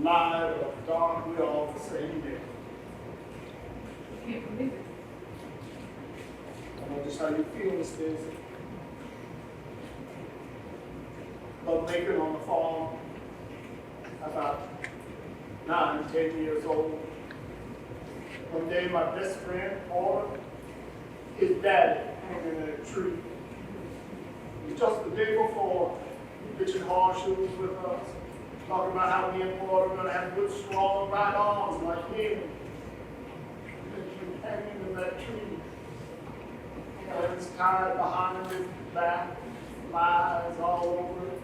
light or dark, we all the same day. I can't believe it. I know just how you feel, Miss Daisy. Love making on the farm. About 9, 10 years old. One day my best friend ordered his daddy hanging in a tree. It was just the day before, pitching horseshoes with us, talking about how me and Paul are gonna have good, strong right arms like him. And he hanging in that tree. Hands tied behind his back, flies all over it.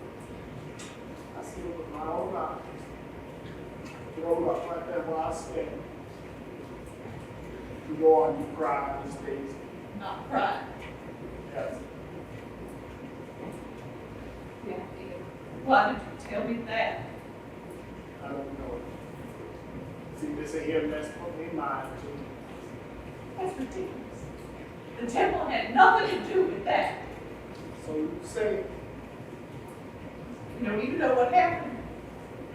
I see it with my own eyes. Roll up right there where I stand. You go on, you cry these days. Not crying. Yes. Yeah, dear. Why did you tell me that? I don't know. See, this here mess put me in mind too. That's ridiculous. The temple had nothing to do with that. So you say, You don't even know what happened.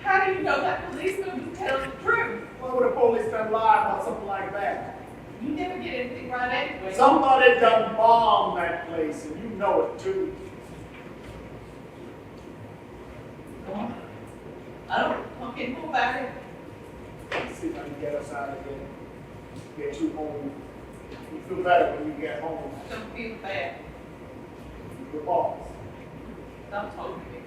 How do you know that policeman was telling the truth? why would the police done lie about something like that? You never get anything right anyway. Somebody done bombed that place, and you know it too. Go on. I don't talk anymore about it. Let's see if I can get us out of here. Get you home. You feel better when you get home. Don't feel bad. Your boss. Don't talk to me.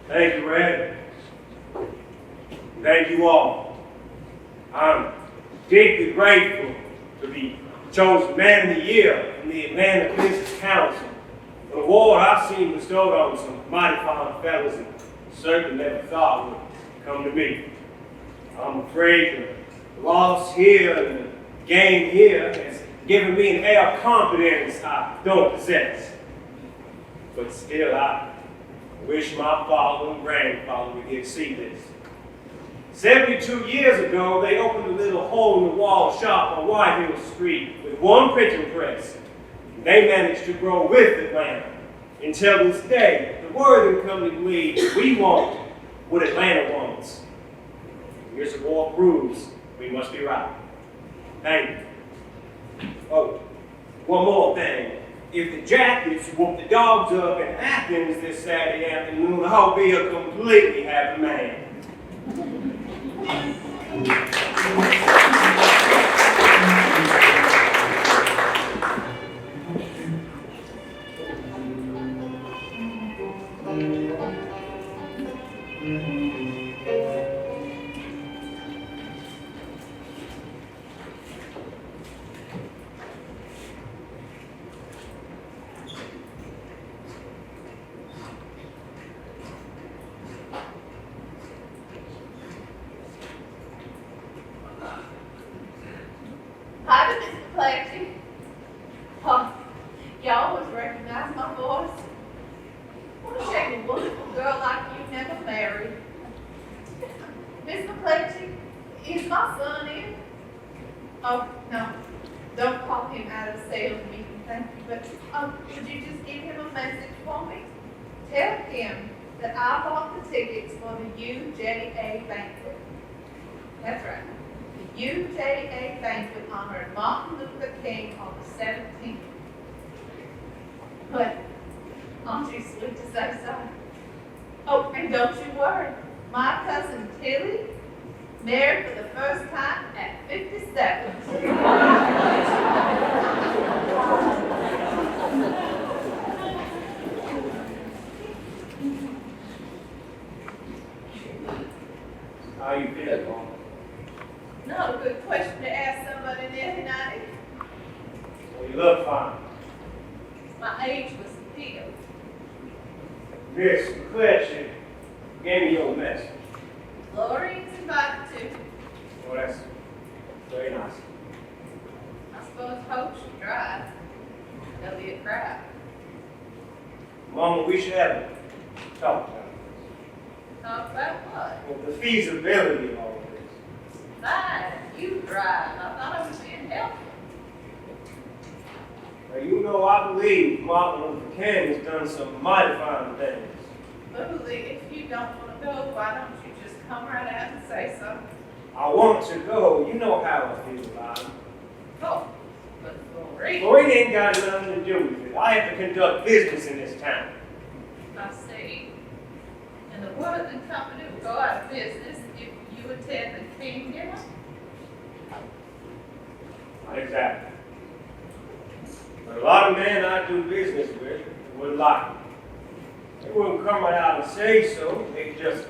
Thank you, Red. Thank you all. I'm deeply grateful to be chosen Man of the Year in the Atlanta Business Council, an award I've seen bestowed on some mighty fine fellas and certainly never thought would come to me. I'm afraid the loss here and the game here has giving me an air of confidence I don't possess. But still, I wish my father and grandfather would get to see this. 72 years ago, they opened a little hole-in-the-wall shop on White Hill Street with one printing press. They managed to grow with Atlanta. Until this day, the Worthing Company believes we want what Atlanta wants. Years of war proves we must be right. Thank you. Oh, one more thing. If the Jackets whoop the Dogs up in Athens this Saturday afternoon, I'll be a completely happy man. Hi, Mr. Plasty. Oh, you always recognize my voice. What a shame a wonderful girl like you never married. Miss McClatchy, is my son in? Oh, no. Don't call him out of sales meeting, thank you. But would you just give him a message for me? Tell him that I bought the tickets for the UJA banquet. That's right. The UJA banquet honoring Martin Luther King on the 17th. But aren't you sweet to say so? Oh, and don't you worry. My cousin Tilly married for the first time at 57. How you feeling, Mom? Not a good question to ask somebody nearly 90. Well, you look fine. My age was appealed. Miss McClatchy gave me your message. Lori's invited to. Well, that's very nice. I suppose Hoke should drive. There'll be a crowd. Mama, we should have a talk about Talk about what? this. Well, the feasibility of all this. Fine, you drive. I thought I was being helpful. Now, you know, I believe Martin Luther King has done some mighty fine things. Boolie, if you don't want to go, why don't you just come right out and say so? I want to go. You know how I feel about it. Oh, but Lori, Lori ain't got nothing to do with it. I have to conduct business in this town. I see. And the Worthing Company will go out of business if you attend the King dinner? Not exactly. But a lot of men I do business with would like it. They wouldn't come right out and say so. They'd just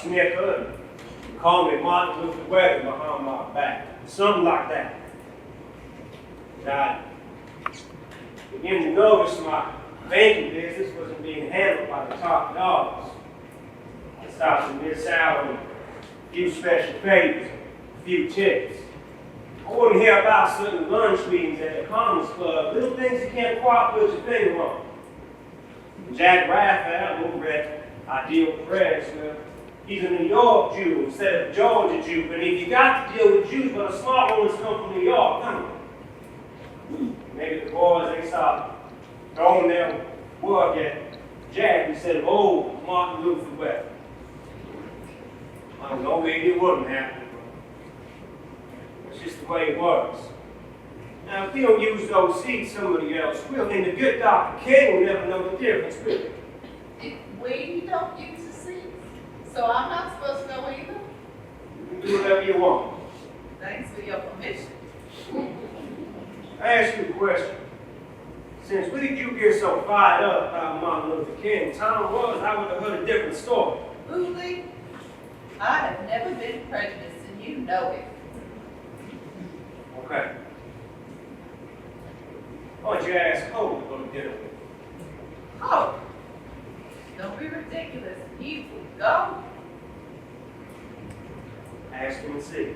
snicker and call me Martin Luther Weather behind my back. Something like that. I began to notice my banking business wasn't being handled by the top dogs. I started to miss out on a few special favors, a few tips. I wouldn't hear about certain lunch meetings at the Commons Club, little things you can't quite put your finger on. Jack Raphael over at Ideal Press, he's a New York Jew instead of a Georgia Jew, but if you got to deal with Jews, but a smart ones come from New York, come on. Maybe the boys, they start throwing their work at Jack instead of old Martin Luther Weather. I don't know, maybe it wouldn't happen. It's just the way it works. Now, if we don't use those seats, somebody else will. And the good Dr. King will never know the difference, will he? If we don't use the seats, so I'm not supposed to go either? You can do whatever you want. Thanks for your permission. I ask you a question. Since when did you get so fired up about Martin Luther King? Time was, I would have heard a different story. Boolie, I have never been prejudiced, and you know it. Okay. Why don't you ask Hope to go to dinner with me? Oh, don't be ridiculous. You will go. Ask him and see.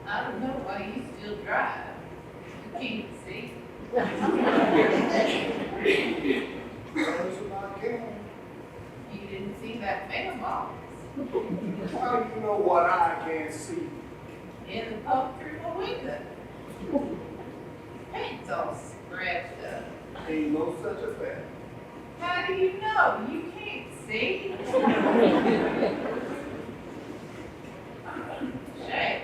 I don't know why you still drive. You can't see. Person I can. You didn't see that mailbox How do you know what I can't see? in the poke through the window. Paint's all scratched up. Ain't no such a thing. How do you know? You can't see. Shame.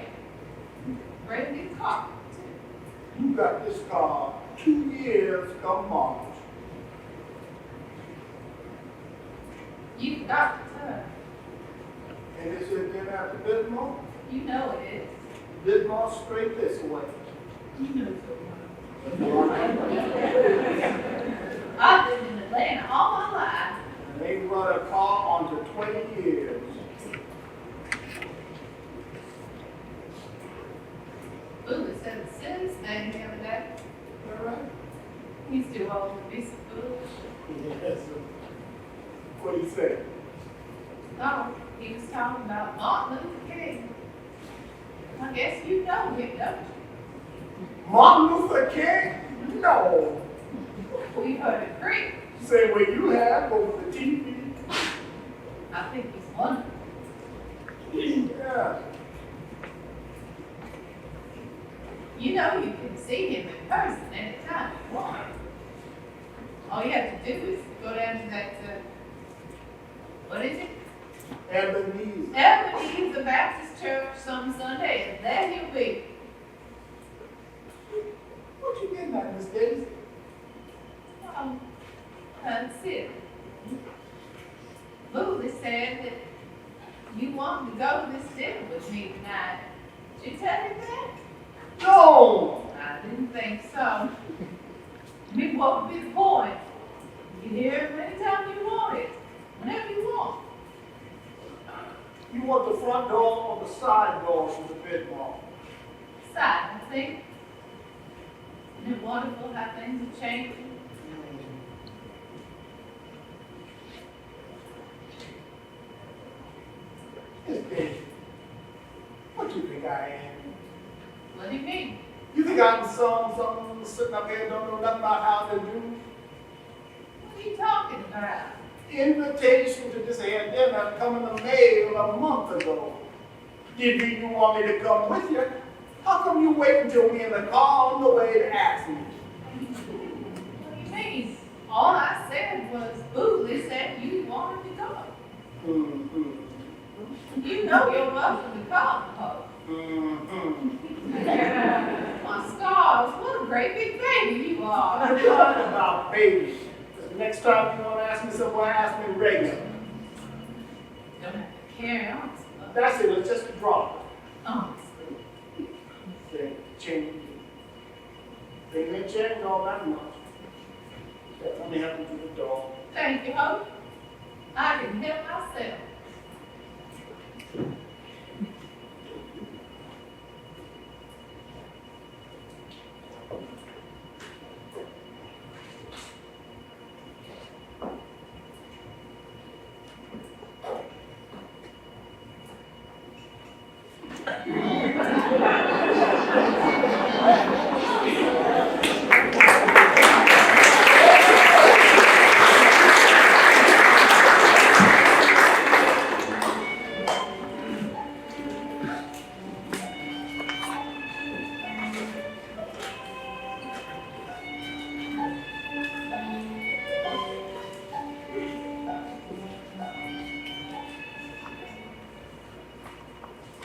Brand new car. You got this car 2 years come March. You've got the time. And this has been after Bismarck? You know it is. Bismarck straight this way. You know so well. I've lived in Atlanta all my life. And they run a car onto 20 years. Boolie said the silliest thing the other day. All right? He's too old to be so foolish. Yes. What do you say? No, he was talking about Martin Luther King. I guess you know him, don't you? Martin Luther King? No. We've heard it preached. Say what you have over the TV. I think he's wonderful. Yeah. You know you can see him in person anytime you want. All you have to do is go down to that, what is it? Ebenezer. Ebenezer Baptist Church some Sunday, and there he'll be. What you getting at, Miss Daisy? Oh, that's it. Boolie said that you wanted to go to this dinner with me tonight. Did you tell him that? No. I didn't think so. I mean, what would be the point? You can hear him anytime you want it, whenever you want. You want the front door or the side door from the bedroom? Side, I think. Isn't it wonderful how things have changed? Miss Daisy, what do you think I am? What do you mean? You think I'm some sitting up here don't know nothing about how to do? What are you talking about? Invitation to this here dinner come in the mail a month ago. Did you want me to come with you? How come you wait until we in the car on the way to ask me? What do you mean? All I said was, Boolie said you wanted to go. Mm-hmm. You know you're welcome to come, Hoke. Mm-hmm. My stars, what a great big baby you are. I'm talking about baby. Next time you want to ask me something, ask me regular. Don't have to carry on so much. That's it, it's just a drop. Honestly. They change. They may change all that much. Let me help you to the door. Thank you, Hope. I can help myself.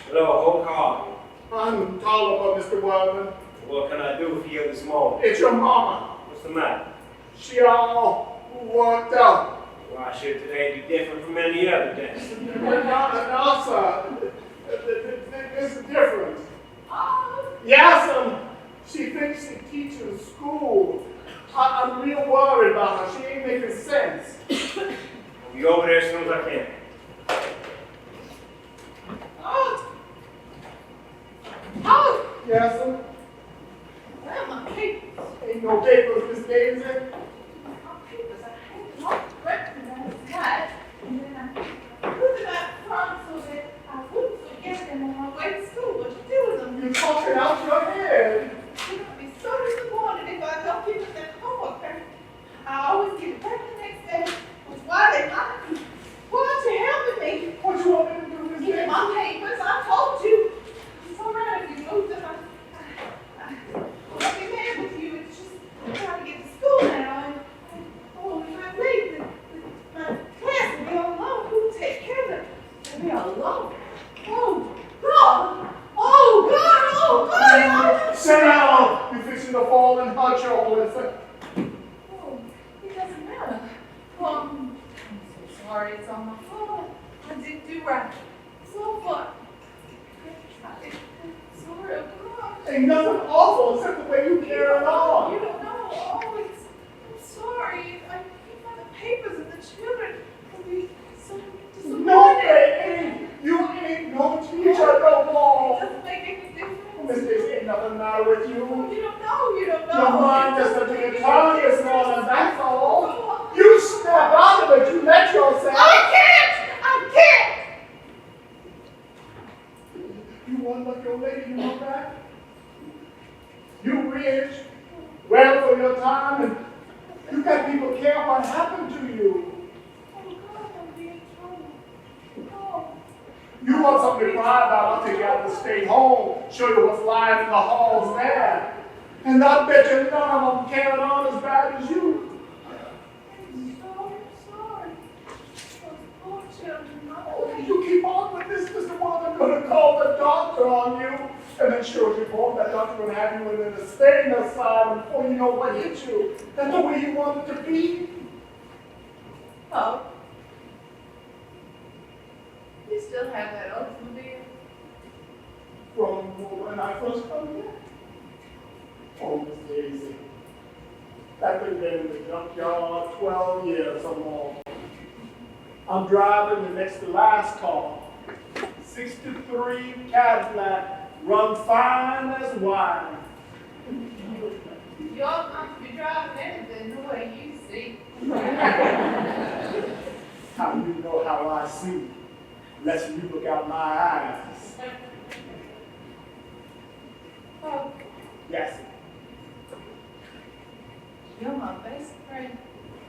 Hello, Hoke. I'm taller, Mr. Wildman. What can I do for you this morning? It's your mama. What's the matter? She all worked up. Why should today be different from any other day? No, sir. It's different. Oh, Yes, she thinks she teaches school. I'm real worried about her. She ain't making sense. I'll be over there as soon as I can. oh. Oh, Yes, sir. where are my papers? Ain't no papers, Miss Daisy. My papers, I had them all corrected last night. And then I put them out front so that I wouldn't forget them on my way to school. What you do with them? You told scratching out your head. You're gonna be so disappointed if I don't give them that homework. I always get it back the next day. That's why they like me. Why aren't you helping me? What you want me to do this Give me day? my papers, I told you. It's all right if you move them. I'll be mad with you. It's just I'm trying to get to school now. And oh, if I leave, my class will be all alone. Who will take care of them? They'll be all alone. Oh, God. Oh, God. Oh, God. Sit down. You're fixing to fall and hurt your whole thing. Oh, it doesn't matter. I'm so sorry. It's all my fault. I didn't do right. So far. Sorry, I'm Ain't nothing awful except the way you carry on. You don't know. Oh, I'm sorry. I can't find the papers and the children will be so disappointed. No, baby. You ain't no teacher no It more. doesn't make any difference. This ain't nothing the matter with Oh, you. you don't know. You don't know. Your mind just a bit tired this morning, that's all. Oh, You snap out of it. You let yourself. I can't. I can't. You want like your lady, you know that? You rich, well for your time, and you got people care what happened to you. Oh, God, I'm being in trouble. Oh. You want something to cry about, I'll take you out to stay home, show you what's lying in the halls there. And I bet you none of them carried on as bad as you. I'm so sorry. Those poor children. Oh, you keep on with this, Mr. Woman, gonna call the doctor on you. And then sure as you go, that doctor will have you in a staying asylum before you know what hit you. That's the way you want it to be. Oh. You still have that Oldsmobile? From when I first come here. Oh, Miss Daisy. That thing been in the junkyard 12 years or more. I'm driving the next to last car. 63 Cadillac, run fine as wine. You all must be driving anything the way you see. How do you know how I see? Unless you look out my eyes. Oh, Yes. you're my best friend.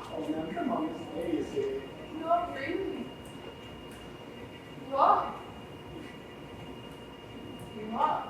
Oh, now come on, Miss Daisy. Not really. You are. You are.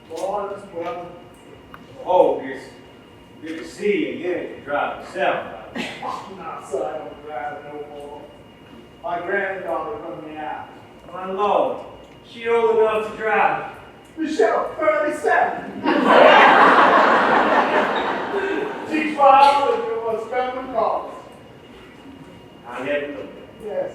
Morning, brother. Oh, it's good to see you again. You drive yourself. Oh, no, sir, I don't drive no more. My granddaughter run me out. My Lord, she old enough to drive. Michelle, 37. She's filed and you must spend them calls. I never know. Yes.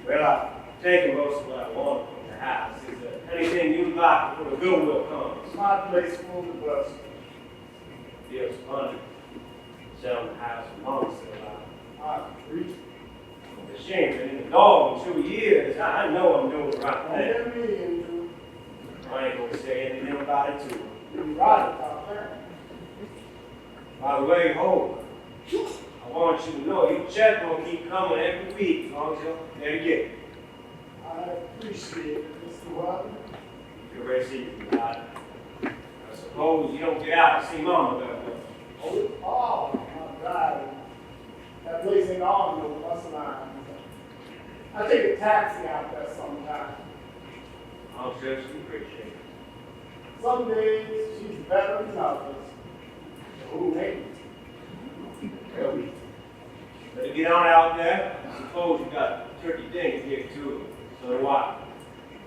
Well, I've taken most of what I wanted from the house. Is there anything you'd like before the goodwill comes? My place full of bus. Feels funny. Selling the house for months I agree. It's a shame, been in the dog in 2 years. I know I'm doing the right thing. Let me in, I ain't gonna say anything about it too. you're right about that. By the way, Hoke, I want you to know your check will keep coming every week as long as you're there to get it. I appreciate it, Mr. Watson. You're ready to see you about it. I suppose you don't get out to see Mama that much. Oh, I'm driving. That place ain't on no bus line. I take a taxi out there sometime. I'm sure she appreciate it. Some days she's better than others. Who ain't? Well, better get on out there. I suppose you got turkey dinner here too. So do I.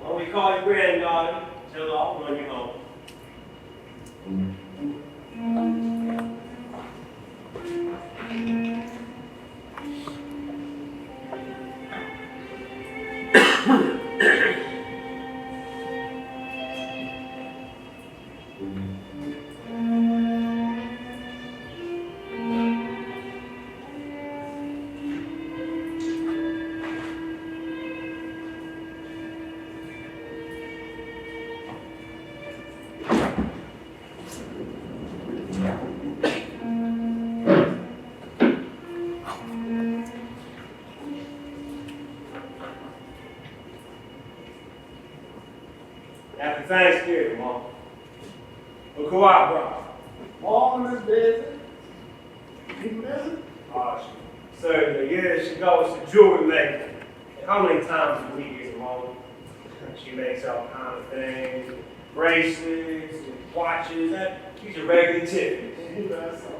When we call your granddaughter, tell her I'll run you home. Happy Thanksgiving, Mom. Look who I brought. Mom is busy. You busy? Oh, she certainly is. She goes to jewelry making. How many times a week is it, Mom? She makes all kind of things, bracelets, and watches. She's a regular Tiffany. He does so.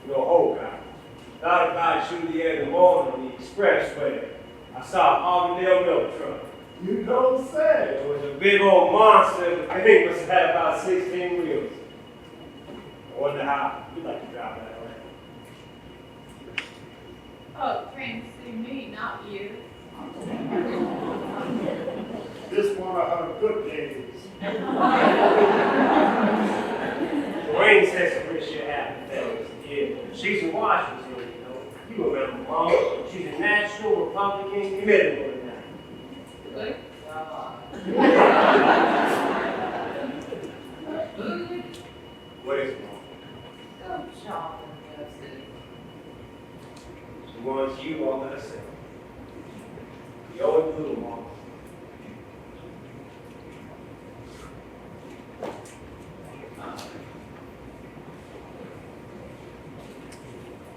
You know, Hoke, I thought about you the other morning on the expressway. I saw an Armadale milk truck. You don't say. It was a big old monster. I think it must have had about 16 wheels. I wonder how you'd like to drive that way. Oh, came to see me, not you. This one of her good days. Wayne says some pretty shit happened there. Yeah, she's in Washington, you know. You remember, Mom. She's a national Republican committee now. Good job. Boolie, What is it, Mom? go shopping, Justin. She wants you all to herself. You're little, Mom.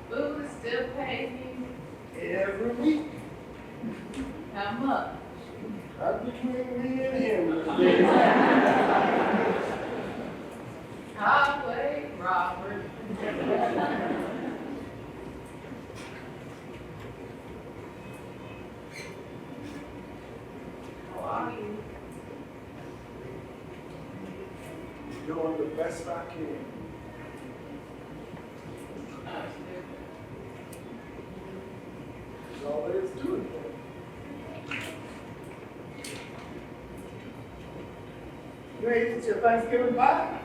Boolie still paying Every week. you? How much? Right between me and him. Highway Robert. How are you? Doing the best I can. That's all there is to it. You ain't eat your Thanksgiving pie?